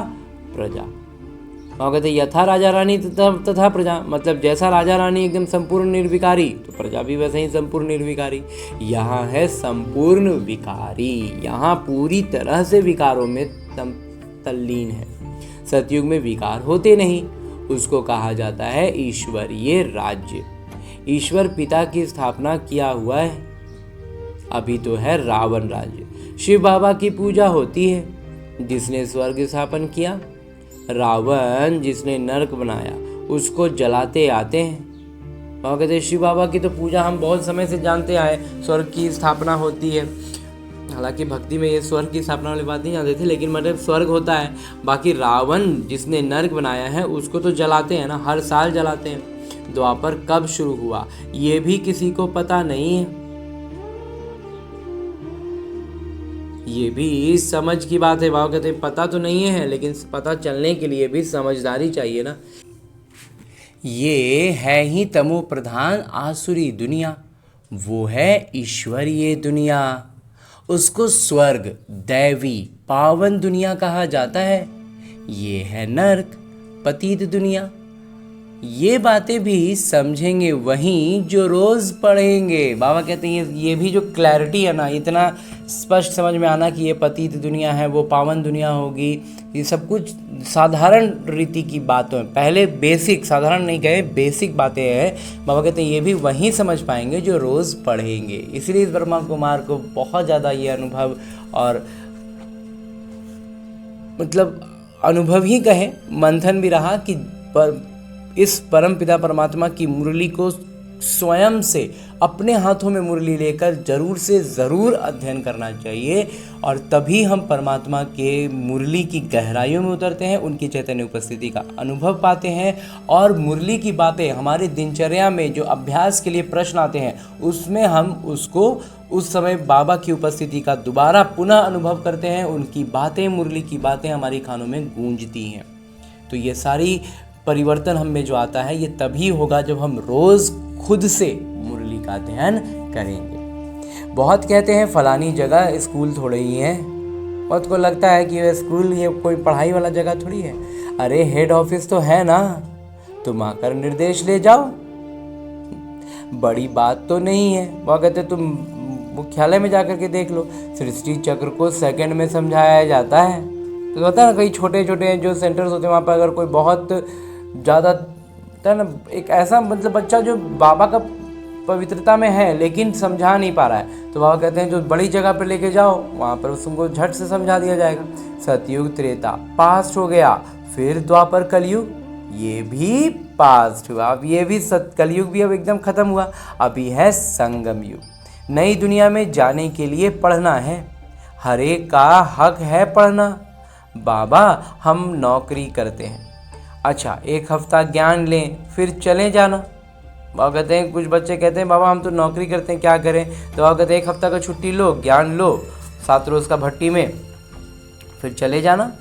प्रजा। और कहते यथा राजा रानी तथा प्रजा, मतलब जैसा राजा रानी एकदम संपूर्ण निर्विकारी, तो प्रजा भी वैसे ही संपूर्ण निर्विकारी। यहाँ है संपूर्ण विकारी, यहाँ पूरी तरह से विकारों में तल्लीन है। सतयुग में विकार होते नहीं, उसको कहा जाता है ईश्वरीय राज्य। ईश्वर पिता की स्थापना किया हुआ है। अभी तो है रावण राज्य। शिव बाबा की पूजा होती है, जिसने स्वर्ग स्थापन किया। रावण जिसने नरक बनाया, उसको जलाते आते हैं। और कहते शिव बाबा की तो पूजा हम बहुत समय से जानते आए, स्वर्ग की स्थापना होती है। हालांकि भक्ति में ये स्वर्ग की स्थापना वाली बात नहीं जानते थे, लेकिन मतलब स्वर्ग होता है। बाकी रावण जिसने नरक बनाया है उसको तो जलाते हैं ना, हर साल जलाते हैं। द्वापर कब शुरू हुआ ये भी किसी को पता नहीं है। ये भी समझ की बात है। बाबा कहते हैं पता तो नहीं है, लेकिन पता चलने के लिए भी समझदारी चाहिए ना। ये है ही तमो प्रधान आसुरी दुनिया, वो है ईश्वरीय दुनिया। उसको स्वर्ग, दैवी पावन दुनिया कहा जाता है, ये है नर्क, पतित दुनिया। ये बातें भी समझेंगे वहीं जो रोज पढ़ेंगे। बाबा कहते हैं ये भी जो क्लैरिटी है ना, इतना स्पष्ट समझ में आना कि ये पतित दुनिया है, वो पावन दुनिया होगी, ये सब कुछ साधारण रीति की बातों है। पहले बेसिक, साधारण नहीं कहे, बेसिक बातें हैं। बाबा कहते हैं ये भी वहीं समझ पाएंगे जो रोज पढ़ेंगे। इसलिए इस ब्रह्मा कुमार को बहुत ज़्यादा ये अनुभव, और मतलब अनुभव ही कहें, मंथन भी रहा कि इस परम पिता परमात्मा की मुरली को स्वयं से अपने हाथों में मुरली लेकर जरूर से ज़रूर अध्ययन करना चाहिए, और तभी हम परमात्मा के मुरली की गहराइयों में उतरते हैं, उनकी चैतन्य उपस्थिति का अनुभव पाते हैं, और मुरली की बातें हमारे दिनचर्या में जो अभ्यास के लिए प्रश्न आते हैं उसमें हम उसको उस समय बाबा की उपस्थिति का दोबारा पुनः अनुभव करते हैं। उनकी बातें, मुरली की बातें हमारी कानों में गूंजती हैं। तो ये सारी परिवर्तन हम में जो आता है ये तभी होगा जब हम रोज़ खुद से मुरली का अध्ययन करेंगे। बहुत कहते हैं फलानी जगह स्कूल थोड़े ही है, बहुत को लगता है कि ये स्कूल ये कोई पढ़ाई वाला जगह थोड़ी है। अरे हेड ऑफिस तो है ना, तुम आकर निर्देश ले जाओ, बड़ी बात तो नहीं है। वह कहते तुम मुख्यालय में जाकर के देख लो, सृष्टि चक्र को सेकंड में समझाया जाता है। तो होता है ना, कई छोटे छोटे जो सेंटर्स होते हैं वहाँ पर अगर कोई बहुत ज़्यादा है ना, एक ऐसा मतलब बच्चा जो बाबा का पवित्रता में है लेकिन समझा नहीं पा रहा है, तो बाबा कहते हैं जो बड़ी जगह पर लेके जाओ, वहाँ पर उसको झट से समझा दिया जाएगा। सतयुग त्रेता पास्ट हो गया, फिर द्वापर कलयुग, ये भी पास्ट हुआ, अब ये भी कलयुग भी अब एकदम ख़त्म हुआ, अभी है संगम युग। नई दुनिया में जाने के लिए पढ़ना है, हर एक का हक है पढ़ना। बाबा हम नौकरी करते हैं, अच्छा एक हफ्ता ज्ञान लें फिर चले जाना। बाबा कहते हैं, कुछ बच्चे कहते हैं बाबा हम तो नौकरी करते हैं क्या करें, तो बाबा कहते हैं एक हफ्ता का छुट्टी लो, ज्ञान लो, 7 रोज़ का भट्टी में, फिर चले जाना,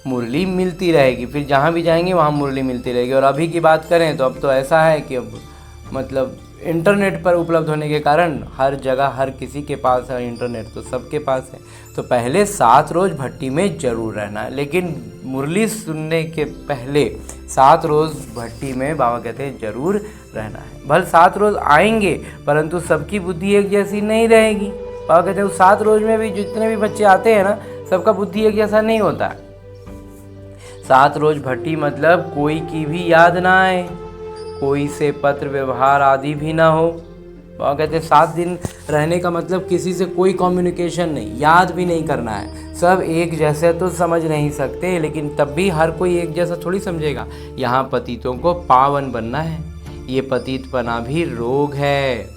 मुरली मिलती रहेगी, फिर जहाँ भी जाएंगे वहाँ मुरली मिलती रहेगी। और अभी की बात करें तो अब तो ऐसा है कि अब मतलब इंटरनेट पर उपलब्ध होने के कारण हर जगह हर किसी के पास है इंटरनेट, तो सबके पास है। तो पहले 7 रोज़ भट्टी में ज़रूर रहना है, लेकिन मुरली सुनने के पहले 7 रोज़ भट्टी में बाबा कहते हैं ज़रूर रहना है। भले 7 रोज़ आएंगे परंतु सबकी बुद्धि एक जैसी नहीं रहेगी। बाबा कहते हैं 7 रोज़ में भी जितने भी बच्चे आते हैं ना, सबका बुद्धि एक जैसा नहीं होता है। 7 रोज़ भट्टी मतलब कोई की भी याद ना आए, कोई से पत्र व्यवहार आदि भी ना हो। बाबा कहते हैं 7 दिन रहने का मतलब किसी से कोई कम्युनिकेशन नहीं, याद भी नहीं करना है। सब एक जैसे तो समझ नहीं सकते, लेकिन तब भी हर कोई एक जैसा थोड़ी समझेगा। यहाँ पतितों को पावन बनना है, ये पतितपना भी रोग है।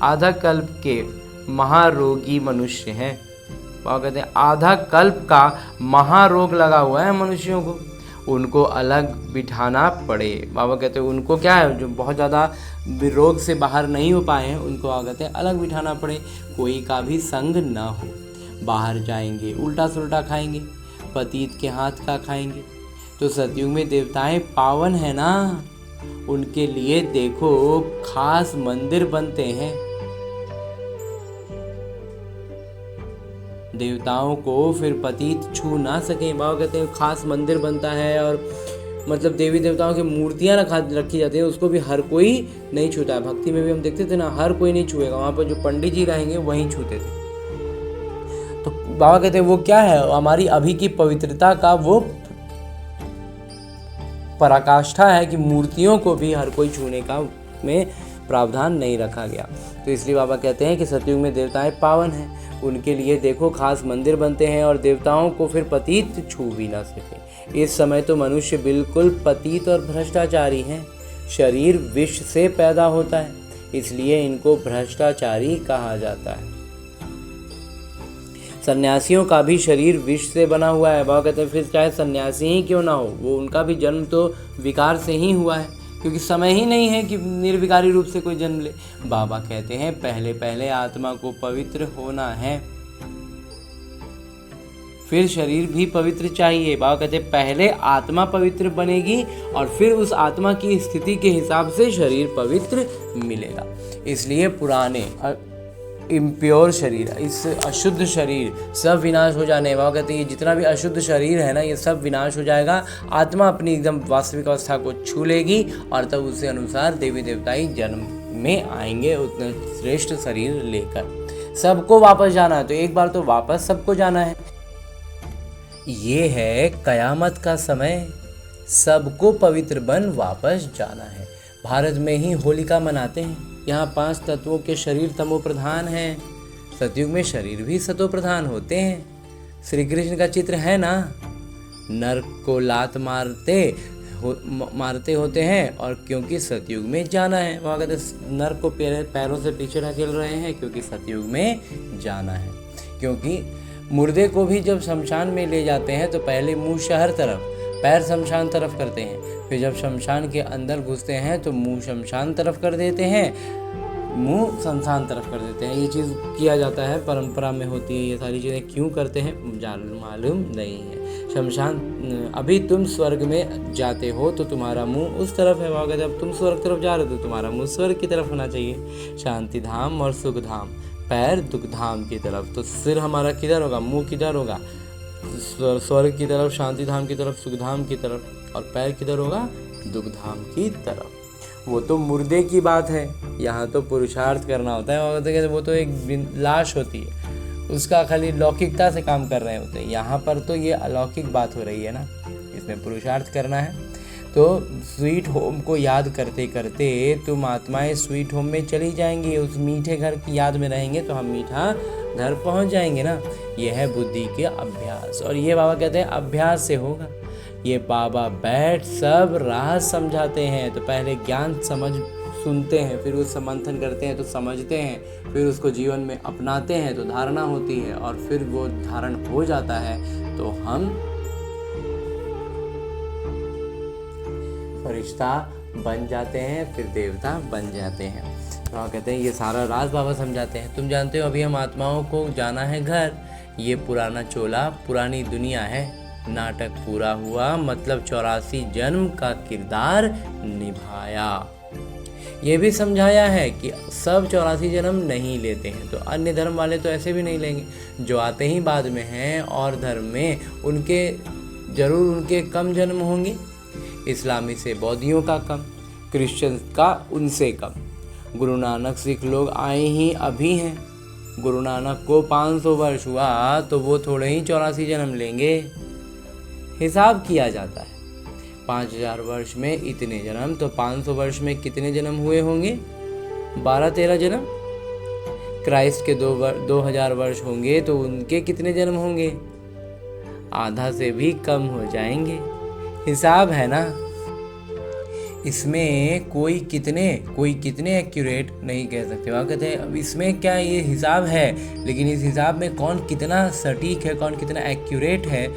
आधा कल्प के महारोगी मनुष्य हैं। बाबा कहते हैं आधा कल्प का महारोग लगा हुआ है मनुष्यों को, उनको अलग बिठाना पड़े। बाबा कहते हैं उनको क्या है, जो बहुत ज़्यादा रोग से बाहर नहीं हो पाए हैं, उनको कहते हैं अलग बिठाना पड़े, कोई का भी संग ना हो। बाहर जाएंगे उल्टा सुल्टा खाएंगे, पतित के हाथ का खाएंगे। तो सतयुग में देवताएं पावन है ना, उनके लिए देखो खास मंदिर बनते हैं। देवताओं को फिर पतित छू ना सके, बाबा कहते हैं खास मंदिर बनता है, और मतलब देवी देवताओं की मूर्तियां रखी जाती है, उसको भी हर कोई नहीं छूता है। भक्ति में भी हम देखते थे ना, हर कोई नहीं छुएगा, वहाँ पर जो पंडित जी रहेंगे वहीं छूते थे। तो बाबा कहते हैं वो क्या है, हमारी अभी की पवित्रता का वो पराकाष्ठा है कि मूर्तियों को भी हर कोई छूने का में प्रावधान नहीं रखा गया। तो इसलिए बाबा कहते हैं कि सतयुग में देवताएं पावन हैं, उनके लिए देखो खास मंदिर बनते हैं, और देवताओं को फिर पतित छू भी ना सके। इस समय तो मनुष्य बिल्कुल पतित और भ्रष्टाचारी हैं। शरीर विष से पैदा होता है, इसलिए इनको भ्रष्टाचारी कहा जाता है। सन्यासियों का भी शरीर विष से बना हुआ है। बाबा कहते हैं फिर चाहे सन्यासी ही क्यों ना हो, वो उनका भी जन्म तो विकार से ही हुआ है, क्योंकि समय ही नहीं है कि निर्विकारी रूप से कोई जन्म ले। बाबा कहते हैं पहले पहले आत्मा को पवित्र होना है, फिर शरीर भी पवित्र चाहिए। बाबा कहते हैं पहले आत्मा पवित्र बनेगी और फिर उस आत्मा की स्थिति के हिसाब से शरीर पवित्र मिलेगा। इसलिए पुराने इम्प्योर शरीर, इस अशुद्ध शरीर सब विनाश हो जाने। बाबा कहते हैं ये जितना भी अशुद्ध शरीर है ना, ये सब विनाश हो जाएगा। आत्मा अपनी एकदम वास्तविक अवस्था को छू लेगी और तब उसके अनुसार देवी देवताई जन्म में आएंगे उतना श्रेष्ठ शरीर लेकर। सबको वापस जाना है, तो एक बार तो वापस सबको जाना है। ये है कयामत का समय, सबको पवित्र बन वापस जाना है। भारत में ही होलिका मनाते हैं। यहाँ 5 तत्वों के शरीर तमो प्रधान हैं। सतयुग में शरीर भी सतो प्रधान होते हैं। श्री कृष्ण का चित्र है ना, नर को लात मारते होते हैं, और क्योंकि सतयुग में जाना है। वहाँ कहते नर को पैरों से पीछे ढकेल रहे हैं क्योंकि सतयुग में जाना है। क्योंकि मुर्दे को भी जब शमशान में ले जाते हैं तो पहले मुंह शहर तरफ, पैर शमशान तरफ करते हैं, फिर जब शमशान के अंदर घुसते हैं तो मुंह शमशान तरफ कर देते हैं, मुंह शमशान तरफ कर देते हैं। ये चीज़ किया जाता है, परंपरा में होती है। ये सारी चीज़ें क्यों करते हैं मालूम नहीं है। शमशान, अभी तुम स्वर्ग में जाते हो तो तुम्हारा मुंह उस तरफ है। वहाँ अब तुम स्वर्ग तरफ जा रहे हो तो तुम्हारा मुंह स्वर्ग की तरफ होना चाहिए। शांति धाम और सुख धाम, पैर दुख धाम की तरफ। तो सिर हमारा किधर होगा, मुंह किधर होगा, स्वर्ग की तरफ, शांति धाम की तरफ, सुख धाम की तरफ, और पैर किधर होगा, दुख धाम की तरफ। वो तो मुर्दे की बात है, यहाँ तो पुरुषार्थ करना होता है। वो तो एक लाश होती है, उसका खाली लौकिकता से काम कर रहे होते हैं। यहाँ पर तो ये अलौकिक बात हो रही है ना, इसमें पुरुषार्थ करना है। तो स्वीट होम को याद करते करते तुम आत्माएं स्वीट होम में चली जाएंगी, उस मीठे घर की याद में रहेंगे तो हम मीठा घर पहुंच जाएंगे ना। यह है बुद्धि के अभ्यास, और ये बाबा कहते हैं अभ्यास से होगा। ये बाबा बैठ सब राज समझाते हैं। तो पहले ज्ञान समझ सुनते हैं, फिर उससे मंथन करते हैं तो समझते हैं, फिर उसको जीवन में अपनाते हैं तो धारणा होती है, और फिर वो धारण हो जाता है तो हम फरिश्ता बन जाते हैं, फिर देवता बन जाते हैं। तो कहते हैं ये सारा राज बाबा समझाते हैं। तुम जानते हो अभी हम आत्माओं को जाना है घर। ये पुराना चोला, पुरानी दुनिया है। नाटक पूरा हुआ, मतलब 84 जन्म का किरदार निभाया। ये भी समझाया है कि सब 84 जन्म नहीं लेते हैं। तो अन्य धर्म वाले तो ऐसे भी नहीं लेंगे। जो आते ही बाद में हैं और धर्म में, उनके जरूर उनके कम जन्म होंगे। इस्लामी से बौद्धियों का कम, क्रिश्चियन का उनसे कम। गुरु नानक सिख लोग आए ही अभी हैं। गुरु नानक को 500 वर्ष हुआ तो वो थोड़े ही 84 जन्म लेंगे। हिसाब किया जाता है 5000 वर्ष में इतने जन्म, तो 500 वर्ष में कितने जन्म हुए होंगे, 12-13 जन्म। क्राइस्ट के 2000 वर्ष होंगे तो उनके कितने जन्म होंगे, आधा से भी कम हो जाएंगे। हिसाब है ना। इसमें कोई कितने एक्यूरेट नहीं कह सकते। वहाँ कहते हैं अब इसमें क्या ये हिसाब है, लेकिन इस हिसाब में कौन कितना सटीक है, कौन कितना एक्यूरेट है,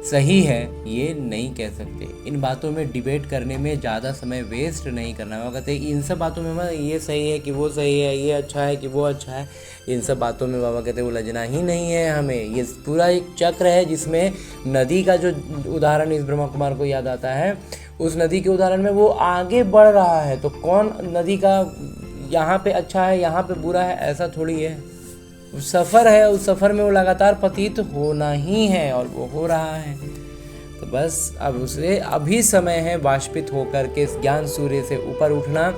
सही है, ये नहीं कह सकते। इन बातों में डिबेट करने में ज़्यादा समय वेस्ट नहीं करना है। वो कहते हैं इन सब बातों में ये सही है कि वो सही है, ये अच्छा है कि वो अच्छा है, इन सब बातों में बाबा कहते हैं उलझना ही नहीं है हमें। ये पूरा एक चक्र है जिसमें नदी का जो उदाहरण इस ब्रह्मा कुमार को याद आता है, उस नदी के उदाहरण में वो आगे बढ़ रहा है। तो कौन नदी का यहाँ पे अच्छा है, यहाँ पे बुरा है, ऐसा थोड़ी है। सफ़र है, उस सफ़र में वो लगातार पतित होना ही है, और वो हो रहा है। तो बस अब उसे अभी समय है वाष्पित होकर के इस ज्ञान सूर्य से ऊपर उठना,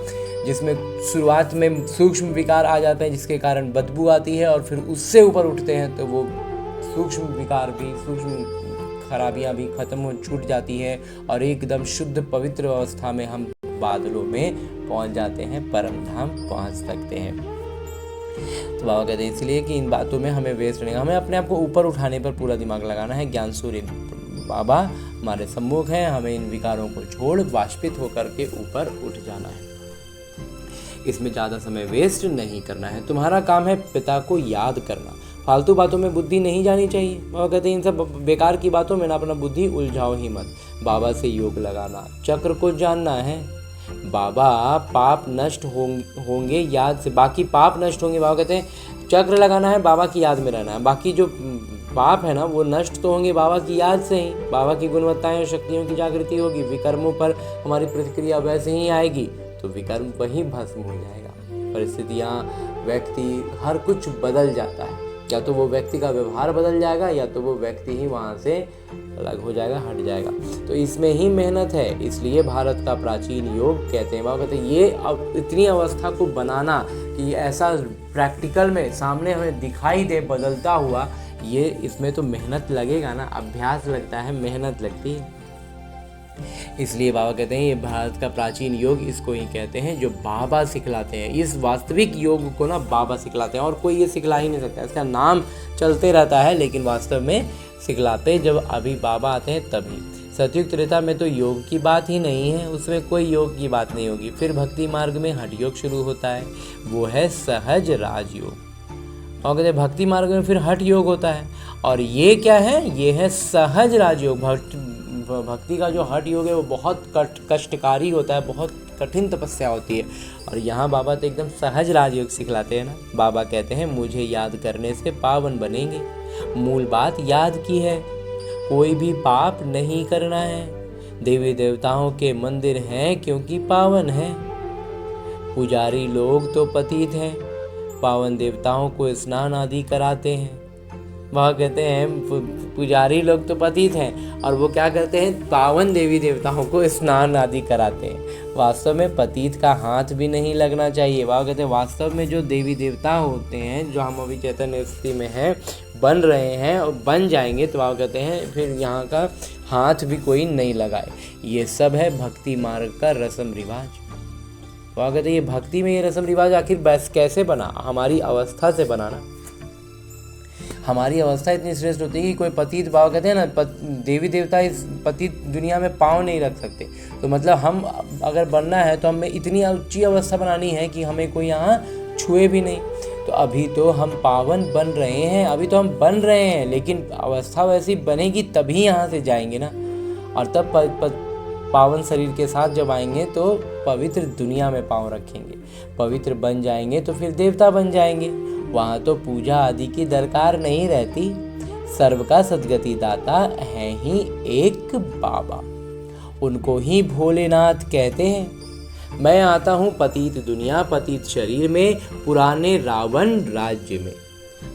जिसमें शुरुआत में सूक्ष्म विकार आ जाते हैं जिसके कारण बदबू आती है, और फिर उससे ऊपर उठते हैं तो वो सूक्ष्म विकार भी, सूक्ष्म खराबियाँ भी खत्म हो छूट जाती है, और एकदम शुद्ध पवित्र अवस्था में हम बादलों में पहुंच जाते हैं, परम धाम पहुंच सकते हैं। तो बाबा कहते हैं इसलिए कि इन बातों में हमें वेस्ट नहीं, हमें अपने आप को ऊपर उठाने पर पूरा दिमाग लगाना है। ज्ञान सूर्य बाबा हमारे सम्मुख हैं, हमें इन विकारों को छोड़ वाष्पित होकर के ऊपर उठ जाना है। इसमें ज़्यादा समय वेस्ट नहीं करना है। तुम्हारा काम है पिता को याद करना, फालतू बातों में बुद्धि नहीं जानी चाहिए। बाबा कहते हैं इन सब बेकार की बातों में ना अपना बुद्धि उलझाओ ही मत। बाबा से योग लगाना, चक्र को जानना है। बाबा पाप नष्ट होंगे याद से, बाकी पाप नष्ट होंगे। बाबा कहते हैं चक्र लगाना है, बाबा की याद में रहना है। बाकी जो पाप है ना वो नष्ट तो होंगे बाबा की याद से ही। बाबा की गुणवत्ताएं और शक्तियों की जागृति होगी, विकर्मों पर हमारी प्रतिक्रिया वैसे ही आएगी। तो विकर्म वहीं भस्म हो जाएगा। परिस्थितियाँ, व्यक्ति, हर कुछ बदल जाता है। या तो वो व्यक्ति का व्यवहार बदल जाएगा या तो वो व्यक्ति ही वहाँ से अलग हो जाएगा, हट जाएगा। तो इसमें ही मेहनत है। इसलिए भारत का प्राचीन योग कहते हैं, वह कहते हैं ये अब इतनी अवस्था को बनाना कि ऐसा प्रैक्टिकल में सामने हमें दिखाई दे बदलता हुआ, ये इसमें तो मेहनत लगेगा ना, अभ्यास लगता है, मेहनत लगती है। इसलिए बाबा कहते हैं ये भारत का प्राचीन योग इसको ही कहते हैं जो बाबा सिखलाते हैं। इस वास्तविक योग को ना बाबा सिखलाते हैं और कोई ये सिखला ही नहीं सकता। इसका नाम चलते रहता है लेकिन वास्तव में सिखलाते जब अभी बाबा आते हैं तभी। सतयुग त्रेता में तो योग की बात ही नहीं है, उसमें कोई योग की बात नहीं होगी। फिर भक्ति मार्ग में हठ योग शुरू होता है, वो है सहज राजयोग। और कहते हैं भक्ति मार्ग में फिर हठ योग होता है और ये क्या है, ये है सहज राजयोग। भक्ति का जो हठ योग है वो बहुत कष्टकारी होता है, बहुत कठिन तपस्या होती है। और यहाँ बाबा तो एकदम सहज राजयोग सिखलाते हैं ना। बाबा कहते हैं मुझे याद करने से पावन बनेंगे। मूल बात याद की है, कोई भी पाप नहीं करना है। देवी देवताओं के मंदिर हैं क्योंकि पावन है। पुजारी लोग तो पतित हैं, पावन देवताओं को स्नान आदि कराते हैं। वह कहते हैं पुजारी लोग तो पतित हैं और वो क्या करते हैं, पावन देवी देवताओं को स्नान आदि कराते हैं। वास्तव में पतित का हाथ भी नहीं लगना चाहिए। वह कहते हैं वास्तव में जो देवी देवता होते हैं, जो हम अभी चैतन्य स्थिति में हैं, बन रहे हैं और बन जाएंगे, तो वह कहते हैं फिर यहाँ का हाथ भी कोई नहीं लगाए। ये सब है भक्ति मार्ग का रस्म रिवाज। वह कहते हैं ये भक्ति में ये रस्म रिवाज आखिर बस कैसे बना, हमारी अवस्था से बनाना। हमारी अवस्था इतनी श्रेष्ठ होती है कि कोई पतित, बाबा कहते हैं ना, देवी देवता इस पतित दुनिया में पाँव नहीं रख सकते। तो मतलब हम अगर बनना है तो हमें इतनी ऊंची अवस्था बनानी है कि हमें कोई यहाँ छुए भी नहीं। तो अभी तो हम पावन बन रहे हैं, अभी तो हम बन रहे हैं, लेकिन अवस्था वैसी बनेगी तभी यहाँ से जाएंगे ना। और तब पावन शरीर के साथ जब आएंगे तो पवित्र दुनिया में पाँव रखेंगे, पवित्र बन जाएंगे तो फिर देवता बन जाएंगे। वहाँ तो पूजा आदि की दरकार नहीं रहती। सर्व का सद्गति दाता है ही एक बाबा, उनको ही भोलेनाथ कहते हैं। मैं आता हूँ पतित दुनिया, पतित शरीर में, पुराने रावण राज्य में।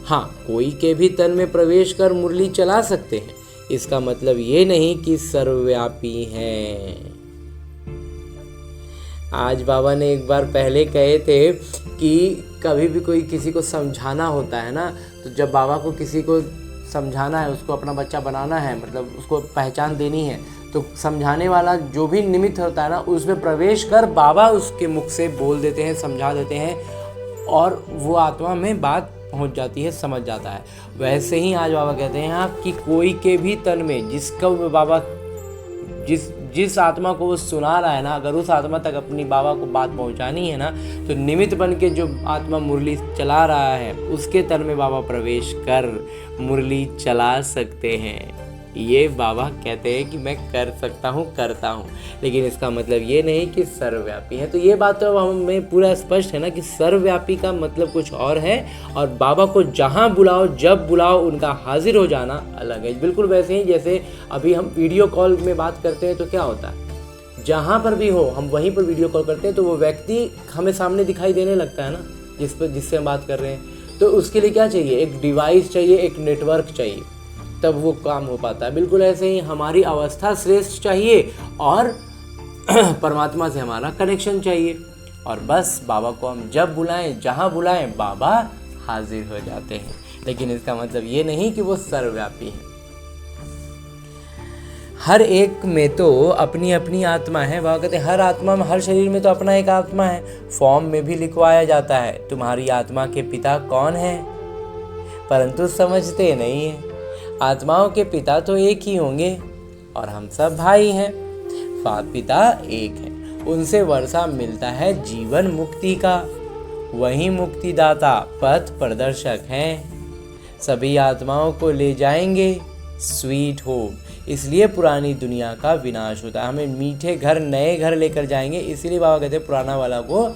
हाँ, कोई के भी तन में प्रवेश कर मुरली चला सकते हैं, इसका मतलब ये नहीं कि सर्वव्यापी हैं। आज बाबा ने एक बार पहले कहे थे कि कभी भी कोई किसी को समझाना होता है ना, तो जब बाबा को किसी को समझाना है, उसको अपना बच्चा बनाना है, मतलब उसको पहचान देनी है, तो समझाने वाला जो भी निमित्त होता है ना, उसमें प्रवेश कर बाबा उसके मुख से बोल देते हैं, समझा देते हैं और वो आत्मा में बात पहुंच जाती है, समझ जाता है। वैसे ही आज बाबा कहते हैं आप कि कोई के भी तन में जिसका बाबा जिस आत्मा को वो सुना रहा है ना, अगर उस आत्मा तक अपनी बाबा को बात पहुंचानी है ना, तो निमित्त बन के जो आत्मा मुरली चला रहा है उसके तन में बाबा प्रवेश कर मुरली चला सकते हैं। ये बाबा कहते हैं कि मैं कर सकता हूँ, करता हूँ, लेकिन इसका मतलब ये नहीं कि सर्वव्यापी है। तो ये बात तो हमें पूरा स्पष्ट है ना कि सर्वव्यापी का मतलब कुछ और है और बाबा को जहाँ बुलाओ, जब बुलाओ, उनका हाजिर हो जाना अलग है। बिल्कुल वैसे ही जैसे अभी हम वीडियो कॉल में बात करते हैं तो क्या होता है, जहाँ पर भी हो हम वहीं पर वीडियो कॉल करते हैं तो वो व्यक्ति हमें सामने दिखाई देने लगता है ना, जिससे हम बात कर रहे हैं। तो उसके लिए क्या चाहिए, एक डिवाइस चाहिए, एक नेटवर्क चाहिए, तब वो काम हो पाता है। बिल्कुल ऐसे ही हमारी अवस्था श्रेष्ठ चाहिए और परमात्मा से हमारा कनेक्शन चाहिए और बस बाबा को हम जब बुलाएं, जहाँ बुलाएं, बाबा हाजिर हो जाते हैं। लेकिन इसका मतलब ये नहीं कि वो सर्वव्यापी है। हर एक में तो अपनी अपनी आत्मा है। बाबा कहते हैं हर आत्मा में, हर शरीर में तो अपना एक आत्मा है। फॉर्म में भी लिखवाया जाता है तुम्हारी आत्मा के पिता कौन है, परंतु समझते नहीं है। आत्माओं के पिता तो एक ही होंगे और हम सब भाई हैं। पिता एक है, उनसे वर्षा मिलता है जीवन मुक्ति का। वही मुक्तिदाता पथ प्रदर्शक हैं, सभी आत्माओं को ले जाएंगे स्वीट होम। इसलिए पुरानी दुनिया का विनाश होता है। हमें मीठे घर, नए घर लेकर जाएंगे, इसीलिए बाबा कहते हैं पुराना वाला को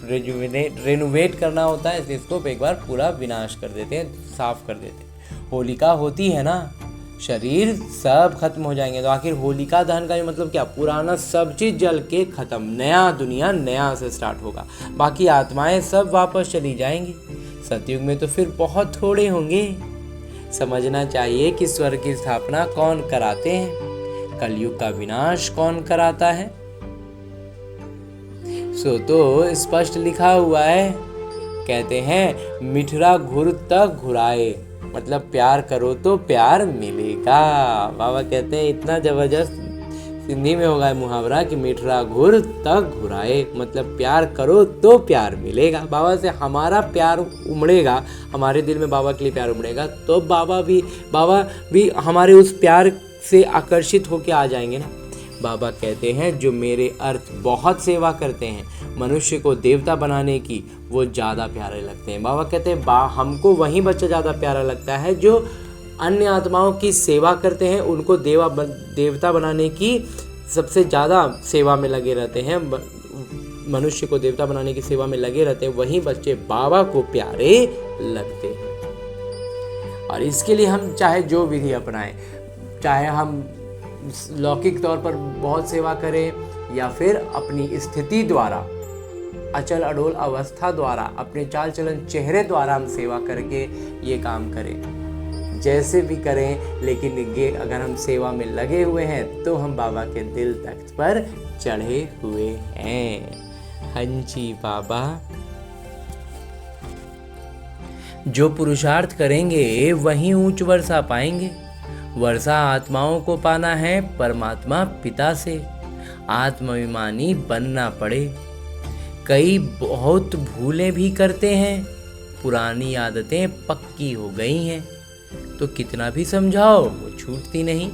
रेनोवेट करना होता है। इसलिए इसको एक बार पूरा विनाश कर देते हैं, साफ कर देते हैं। होलिका होती है ना, शरीर सब खत्म हो जाएंगे। तो आखिर होलिका दहन का मतलब क्या? पुराना सब चीज जल के खत्म, नया दुनिया नया से स्टार्ट होगा। बाकी आत्माएं सब वापस चली जाएंगी। सतयुग में तो फिर बहुत थोड़े होंगे। समझना चाहिए कि स्वर्ग की स्थापना कौन कराते हैं, कलयुग का विनाश कौन कराता है। सो तो स्पष्ट लिखा हुआ है, कहते हैं मिठरा घुर तक घुराए, मतलब प्यार करो तो प्यार मिलेगा। बाबा कहते हैं इतना जबरदस्त हिंदी में होगा मुहावरा कि मिठरा घुर तक घुराए, मतलब प्यार करो तो प्यार मिलेगा। बाबा से हमारा प्यार उमड़ेगा, हमारे दिल में बाबा के लिए प्यार उमड़ेगा, तो बाबा भी हमारे उस प्यार से आकर्षित होके आ जाएंगे ना। बाबा कहते हैं जो मेरे अर्थ बहुत सेवा करते हैं मनुष्य को देवता बनाने की, वो ज़्यादा प्यारे लगते हैं। बाबा कहते हैं हमको वही बच्चा ज़्यादा प्यारा लगता है जो अन्य आत्माओं की सेवा करते हैं, उनको देवता बनाने की सबसे ज़्यादा सेवा में लगे रहते हैं, मनुष्य को देवता बनाने की सेवा में लगे रहते हैं, वही बच्चे बाबा को प्यारे लगते हैं। और इसके लिए हम चाहे जो विधि अपनाएं, चाहे हम लौकिक तौर पर बहुत सेवा करें या फिर अपनी स्थिति द्वारा, अचल अडोल अवस्था द्वारा, अपने चाल चलन चेहरे द्वारा हम सेवा करके ये काम करें, जैसे भी करें, लेकिन ये अगर हम सेवा में लगे हुए हैं तो हम बाबा के दिल तख्त पर चढ़े हुए हैं। हाँ जी बाबा। जो पुरुषार्थ करेंगे वही उच्च वर्षा पाएंगे। वर्षा आत्माओं को पाना है परमात्मा पिता से, आत्माभिमानी बनना पड़े। कई बहुत भूलें भी करते हैं, पुरानी आदतें पक्की हो गई हैं, तो कितना भी समझाओ वो छूटती नहीं,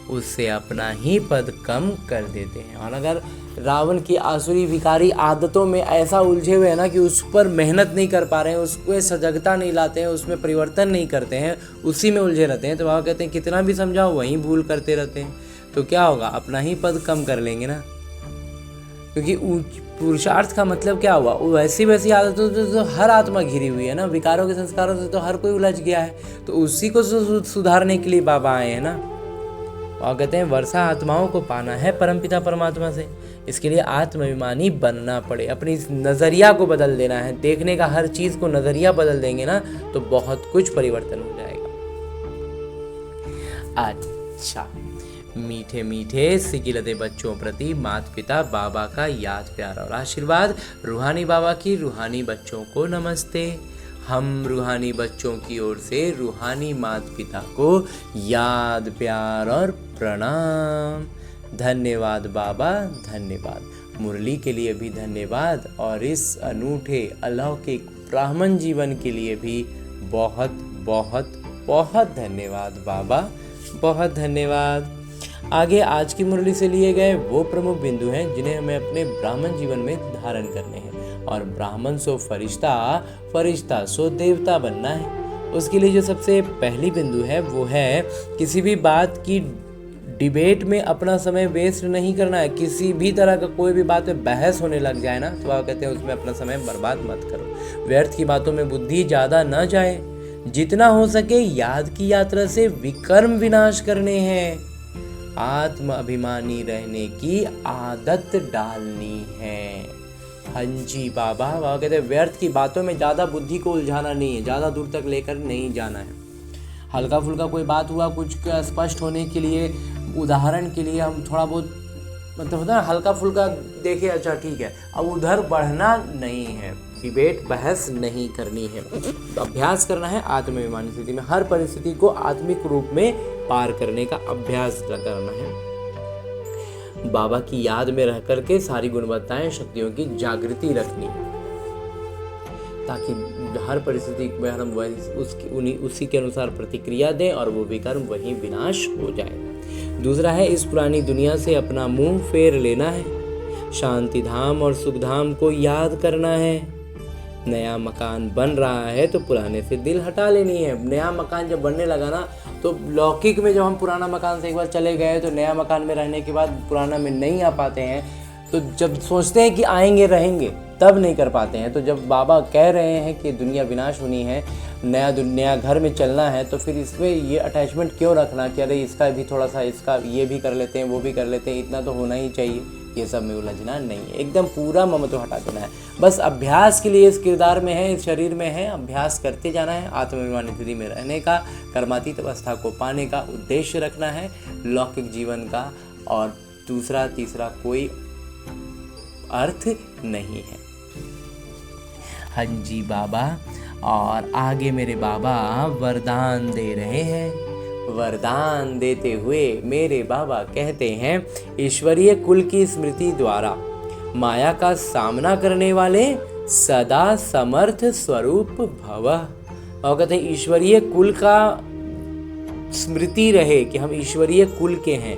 उससे अपना ही पद कम कर देते हैं। और अगर रावण की आसुरी विकारी आदतों में ऐसा उलझे हुए हैं ना कि उस पर मेहनत नहीं कर पा रहे हैं, उसको सजगता नहीं लाते हैं, उसमें परिवर्तन नहीं करते हैं, उसी में उलझे रहते हैं, तो बाबा कहते हैं कितना भी समझाओ वहीं भूल करते रहते हैं, तो क्या होगा? अपना ही पद कम कर लेंगे ना। क्योंकि पुरुषार्थ का मतलब क्या हुआ? वैसी आदतों से तो हर आत्मा घिरी हुई है ना, विकारों के संस्कारों से तो हर कोई उलझ गया है, तो उसी को सुधारने के लिए बाबा आए हैं ना। और कहते हैं वर्षा आत्माओं को पाना है परमपिता परमात्मा से, इसके लिए आत्माभिमानी बनना पड़े, अपनी नज़रिया को बदल देना है, देखने का हर चीज़ को नज़रिया बदल देंगे ना तो बहुत कुछ परिवर्तन हो जाएगा। अच्छा, मीठे मीठे सिकिलते बच्चों प्रति माता पिता बाबा का याद प्यार और आशीर्वाद। रूहानी बाबा की रूहानी बच्चों को नमस्ते। हम रूहानी बच्चों की ओर से रूहानी माता पिता को याद प्यार और प्रणाम। धन्यवाद बाबा, धन्यवाद। मुरली के लिए भी धन्यवाद, और इस अनूठे अलौकिक ब्राह्मण जीवन के लिए भी बहुत बहुत बहुत धन्यवाद बाबा, बहुत धन्यवाद। आगे आज की मुरली से लिए गए वो प्रमुख बिंदु हैं जिन्हें हमें अपने ब्राह्मण जीवन में धारण करने हैं। और ब्राह्मण सो फरिश्ता, फरिश्ता सो देवता बनना है। उसके लिए जो सबसे पहली बिंदु है वो है किसी भी बात की डिबेट में अपना समय वेस्ट नहीं करना है। किसी भी तरह का कोई भी बात में बहस होने लग जाए ना तो आप कहते हैं उसमें अपना समय बर्बाद मत करो। व्यर्थ की बातों में बुद्धि ज़्यादा न जाए। जितना हो सके याद की यात्रा से विकर्म विनाश करने हैं। आत्म अभिमानी रहने की आदत डालनी है। हाँ जी बाबा। बाबा कहते हैं व्यर्थ की बातों में ज़्यादा बुद्धि को उलझाना नहीं है, ज़्यादा दूर तक लेकर नहीं जाना है। हल्का फुल्का कोई बात हुआ, कुछ स्पष्ट होने के लिए, उदाहरण के लिए हम थोड़ा बहुत मतलब होता है ना, हल्का फुल्का देखे, अच्छा ठीक है, अब उधर बढ़ना नहीं है। डिबेट बहस नहीं करनी है। अभ्यास करना है आत्माभिमानी स्थिति में, हर परिस्थिति को आत्मिक रूप में पार करने का अभ्यास करना है। बाबा की याद में रह करके सारी गुणवत्ताएं शक्तियों की जागृति रखनी है, ताकि हर परिस्थिति में हम उसी के अनुसार प्रतिक्रिया दें और वो विकर्म वहीं विनाश हो जाए। दूसरा है इस पुरानी दुनिया से अपना मुंह फेर लेना है। शांति धाम और सुख धाम को याद करना है। नया मकान बन रहा है तो पुराने से दिल हटा लेनी है। नया मकान जब बनने लगा ना तो लौकिक में जब हम पुराना मकान से एक बार चले गए तो नया मकान में रहने के बाद पुराना में नहीं आ पाते हैं, तो जब सोचते हैं कि आएंगे रहेंगे तब नहीं कर पाते हैं। तो जब बाबा कह रहे हैं कि दुनिया विनाश होनी है, नया घर में चलना है, तो फिर इसमें ये अटैचमेंट क्यों रखना कि अरे इसका भी थोड़ा सा, इसका ये भी कर लेते हैं, वो भी कर लेते हैं, इतना तो होना ही चाहिए। ये सब में उलझना नहीं है, एकदम पूरा ममत्व हटा देना है। बस अभ्यास के लिए इस किरदार में है, इस शरीर में है, अभ्यास करते जाना है, आत्माभिमानी स्थिति में रहने का, कर्मातीत अवस्था को पाने का उद्देश्य रखना है लौकिक जीवन का, और दूसरा तीसरा कोई अर्थ नहीं है। हाँ जी बाबा। और आगे मेरे बाबा वरदान दे रहे हैं। वरदान देते हुए मेरे बाबा कहते हैं, ईश्वरीय कुल की स्मृति द्वारा माया का सामना करने वाले सदा समर्थ स्वरूप भव। और कहते हैं ईश्वरीय कुल का स्मृति रहे कि हम ईश्वरीय कुल के हैं,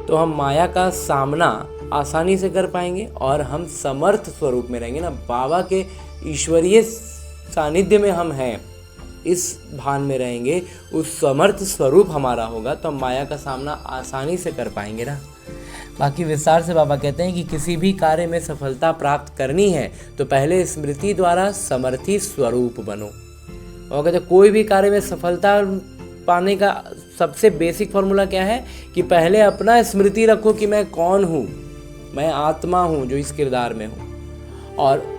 तो हम माया का सामना आसानी से कर पाएंगे और हम समर्थ स्वरूप में रहेंगे ना। बाबा के ईश्वरीय सानिध्य में हम हैं, इस भान में रहेंगे, उस समर्थ स्वरूप हमारा होगा, तो हम माया का सामना आसानी से कर पाएंगे ना। बाकी विस्तार से बाबा कहते हैं कि किसी भी कार्य में सफलता प्राप्त करनी है तो पहले स्मृति द्वारा समर्थी स्वरूप बनो। और कहते हैं कोई भी कार्य में सफलता पाने का सबसे बेसिक फॉर्मूला क्या है कि पहले अपना स्मृति रखो कि मैं कौन हूँ, मैं आत्मा हूँ जो इस किरदार में हूँ। और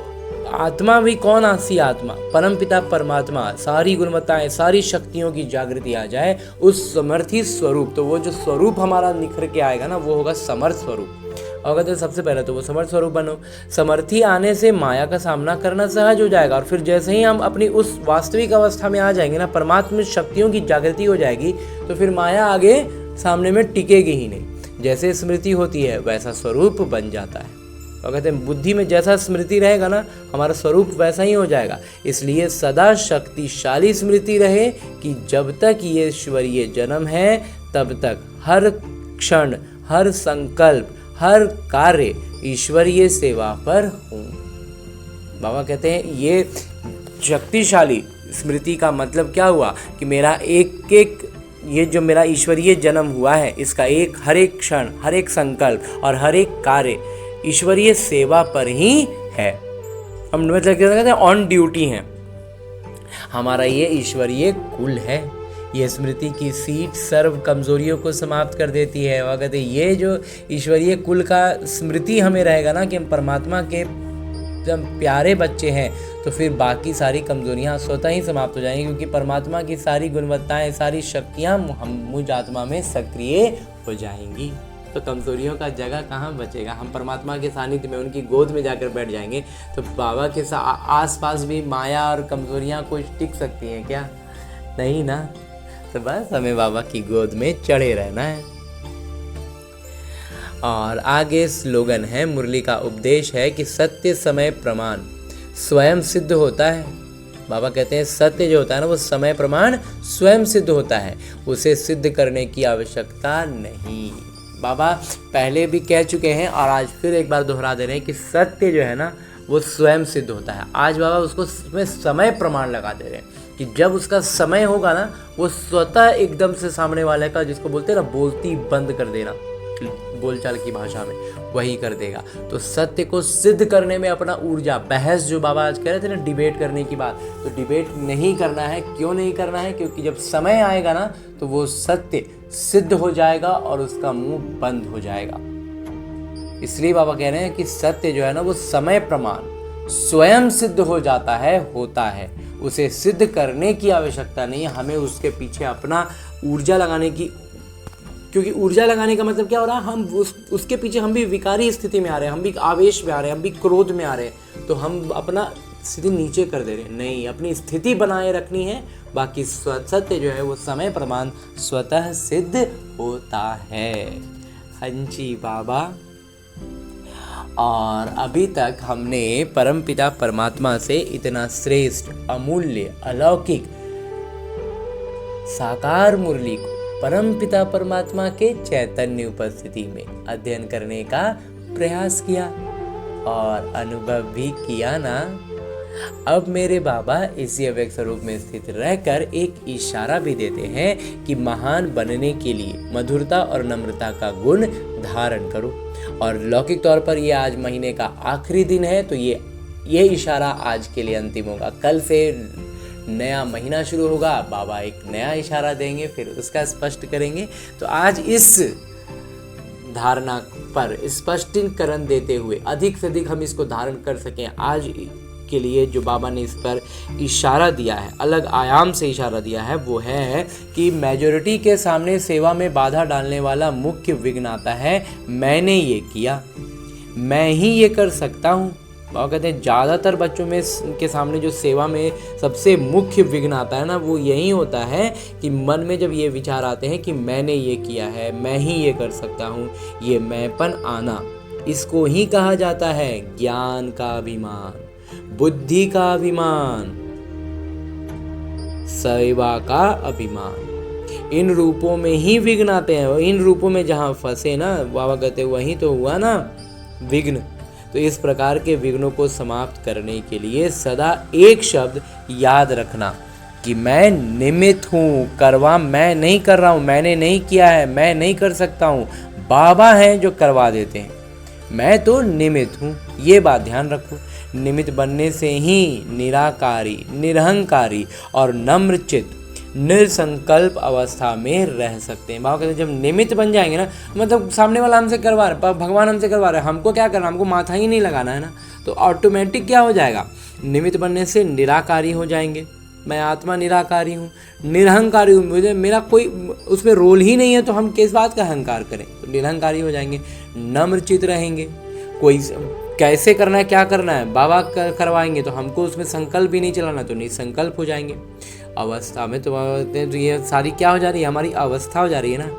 आत्मा भी कौन, सी आत्मा परमपिता परमात्मा, सारी गुणवत्ताएं, सारी शक्तियों की जागृति आ जाए, उस समर्थी स्वरूप। तो वो जो स्वरूप हमारा निखर के आएगा ना, वो होगा समर्थ स्वरूप। और कहते हैं सबसे पहले तो वो समर्थ स्वरूप बनो। समर्थी आने से माया का सामना करना सहज हो जाएगा, और फिर जैसे ही हम अपनी उस वास्तविक अवस्था में आ जाएंगे ना, परमात्मा शक्तियों की जागृति हो जाएगी, तो फिर माया आगे सामने में टिकेगी ही नहीं। जैसे स्मृति होती है वैसा स्वरूप बन जाता है। और कहते हैं बुद्धि में जैसा स्मृति रहेगा ना, हमारा स्वरूप वैसा ही हो जाएगा। इसलिए सदा शक्तिशाली स्मृति रहे कि जब तक ये ईश्वरीय जन्म है तब तक हर क्षण, हर संकल्प, हर कार्य ईश्वरीय सेवा पर हूँ। बाबा कहते हैं ये शक्तिशाली स्मृति का मतलब क्या हुआ कि मेरा एक एक, ये जो मेरा ईश्वरीय जन्म हुआ है, इसका हर एक क्षण, हर एक संकल्प और हर एक कार्य ईश्वरीय सेवा पर ही है। हम मतलब कहते हैं ऑन ड्यूटी हैं। हमारा ये ईश्वरीय कुल है। ये स्मृति की सीट सर्व कमजोरियों को समाप्त कर देती है। और कहते हैं ये जो ईश्वरीय कुल का स्मृति हमें रहेगा ना कि हम परमात्मा के जब प्यारे बच्चे हैं, तो फिर बाकी सारी कमजोरियां स्वतः ही समाप्त हो जाएंगी, क्योंकि परमात्मा की सारी गुणवत्ताएं, सारी शक्तियां मुझ आत्मा में सक्रिय हो जाएंगी। तो कमजोरियों का जगह कहाँ बचेगा। हम परमात्मा के सानिध्य में उनकी गोद में जाकर बैठ जाएंगे, तो बाबा के आसपास भी माया और कमजोरियां कुछ टिक सकती हैं क्या? नहीं ना। तो बस हमें बाबा की गोद में चढ़े रहना है। और आगे स्लोगन है, मुरली का उपदेश है कि सत्य समय प्रमाण स्वयं सिद्ध होता है। बाबा कहते हैं सत्य जो होता है ना, वो समय प्रमाण स्वयं सिद्ध होता है, उसे सिद्ध करने की आवश्यकता नहीं। बाबा पहले भी कह चुके हैं और आज फिर एक बार दोहरा दे रहे हैं कि सत्य जो है ना वो स्वयं सिद्ध होता है। आज बाबा उसको समय प्रमाण लगा दे रहे हैं कि जब उसका समय होगा ना, वो स्वतः एकदम से सामने वाले का, जिसको बोलते हैं ना बोलती बंद कर देना बोलचाल की भाषा में, वही कर देगा। तो सत्य को सिद्ध करने में अपना ऊर्जा, बहस जो बाबा आज कह रहे थे ना डिबेट करने की बात, तो डिबेट नहीं करना है। क्यों नहीं करना है? क्योंकि जब समय आएगा ना तो वो सत्य सिद्ध हो जाएगा और उसका मुंह बंद हो जाएगा। इसलिए बाबा कह रहे हैं कि सत्य जो है ना वो समय प्रमाण स्वयं सिद्ध हो जाता है, होता है, उसे सिद्ध करने की आवश्यकता नहीं है। हमें उसके पीछे अपना ऊर्जा लगाने की, क्योंकि ऊर्जा लगाने का मतलब क्या हो रहा है, हम उसके पीछे हम भी विकारी स्थिति में आ रहे हैं, हम भी आवेश में आ रहे हैं, हम भी क्रोध में आ रहे हैं, तो हम अपना स्थिति नीचे कर दे रहे हैं। नहीं, अपनी स्थिति बनाए रखनी है। बाकी सत्य जो है वो समय प्रमाण स्वतः सिद्ध होता है। हाँ जी बाबा। और अभी तक हमने परमपिता परमात्मा से इतना श्रेष्ठ, अमूल्य, अलौकिक साकार मुरली को परमपिता परमात्मा के चैतन्य उपस्थिति में अध्ययन करने का प्रयास किया और अनुभव भी किया ना। अब मेरे बाबा इसी अव्यक्त स्वरूप में स्थित रहकर एक इशारा भी देते हैं कि महान बनने के लिए मधुरता और नम्रता का गुण धारण करो। और लौकिक तौर पर ये आज महीने का आखिरी दिन है, तो ये ये इशारा आज के लिए अंतिम होगा। कल से नया महीना शुरू होगा, बाबा एक नया इशारा देंगे, फिर उसका स्पष्ट करेंगे। तो आज इस धारणा पर स्पष्टीकरण देते हुए अधिक से अधिक हम इसको धारण कर सकें, आज के लिए जो बाबा ने इस पर इशारा दिया है, अलग आयाम से इशारा दिया है, वो है कि मेजॉरिटी के सामने सेवा में बाधा डालने वाला मुख्य विघ्न आता है मैंने ये किया, मैं ही ये कर सकता हूँ। बाबा कहते हैं ज़्यादातर बच्चों में के सामने जो सेवा में सबसे मुख्य विघ्न आता है ना, वो यही होता है कि मन में जब ये विचार आते हैं कि मैंने ये किया है, मैं ही ये कर सकता हूँ, ये मैंपन आना, इसको ही कहा जाता है ज्ञान का अभिमान, बुद्धि का अभिमान, सेवा का अभिमान। इन रूपों में ही विघ्न आते हैं, इन रूपों में जहाँ फंसे ना, बाबा कहते वहीं तो हुआ ना विघ्न। तो इस प्रकार के विघ्नों को समाप्त करने के लिए सदा एक शब्द याद रखना कि मैं निमित्त हूँ, करवा मैं नहीं कर रहा हूँ, मैंने नहीं किया है, मैं नहीं कर सकता हूँ, बाबा हैं जो करवा देते हैं, मैं तो निमित्त हूँ। ये बात ध्यान रखो। निमित्त बनने से ही निराकारी, निरहंकारी और नम्रचित निरसंकल्प अवस्था में रह सकते हैं। बाबा कहते हैं जब निमित्त बन जाएंगे ना, मतलब सामने वाला हमसे करवा रहा है, भगवान हमसे करवा रहा है, हमको क्या करना, हमको माथा ही नहीं लगाना है ना, तो ऑटोमेटिक क्या हो जाएगा, निमित्त बनने से निराकारी हो जाएंगे। मैं आत्मा निराकारी हूँ, निरहंकारी हूँ, मुझे मेरा कोई उसमें रोल ही नहीं है, तो हम किस बात का अहंकार करें, तो निरहंकारी हो जाएंगे। नम्रचित रहेंगे, कोई कैसे करना है, क्या करना है, बाबा करवाएंगे, तो हमको उसमें संकल्प भी नहीं चलाना, तो निसंकल्प हो जाएंगे। अवस्था में तो ये सारी क्या हो जा रही है, हमारी अवस्था हो जा रही है ना,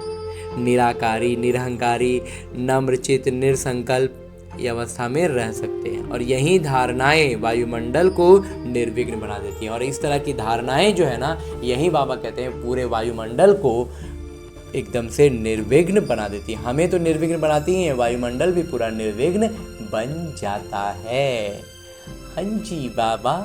निराकारी, निरहंकारी, नम्रचित, निरसंकल्प, ये अवस्था में रह सकते हैं। और यही धारणाएं वायुमंडल को निर्विघ्न बना देती हैं। और इस तरह की धारणाएं जो है ना, यही बाबा कहते हैं पूरे वायुमंडल को एकदम से निर्विघ्न बना देती है। हमें तो निर्विघ्न बनाती हैं, वायुमंडल भी पूरा निर्विघ्न बन जाता है। हाँ जी बाबा।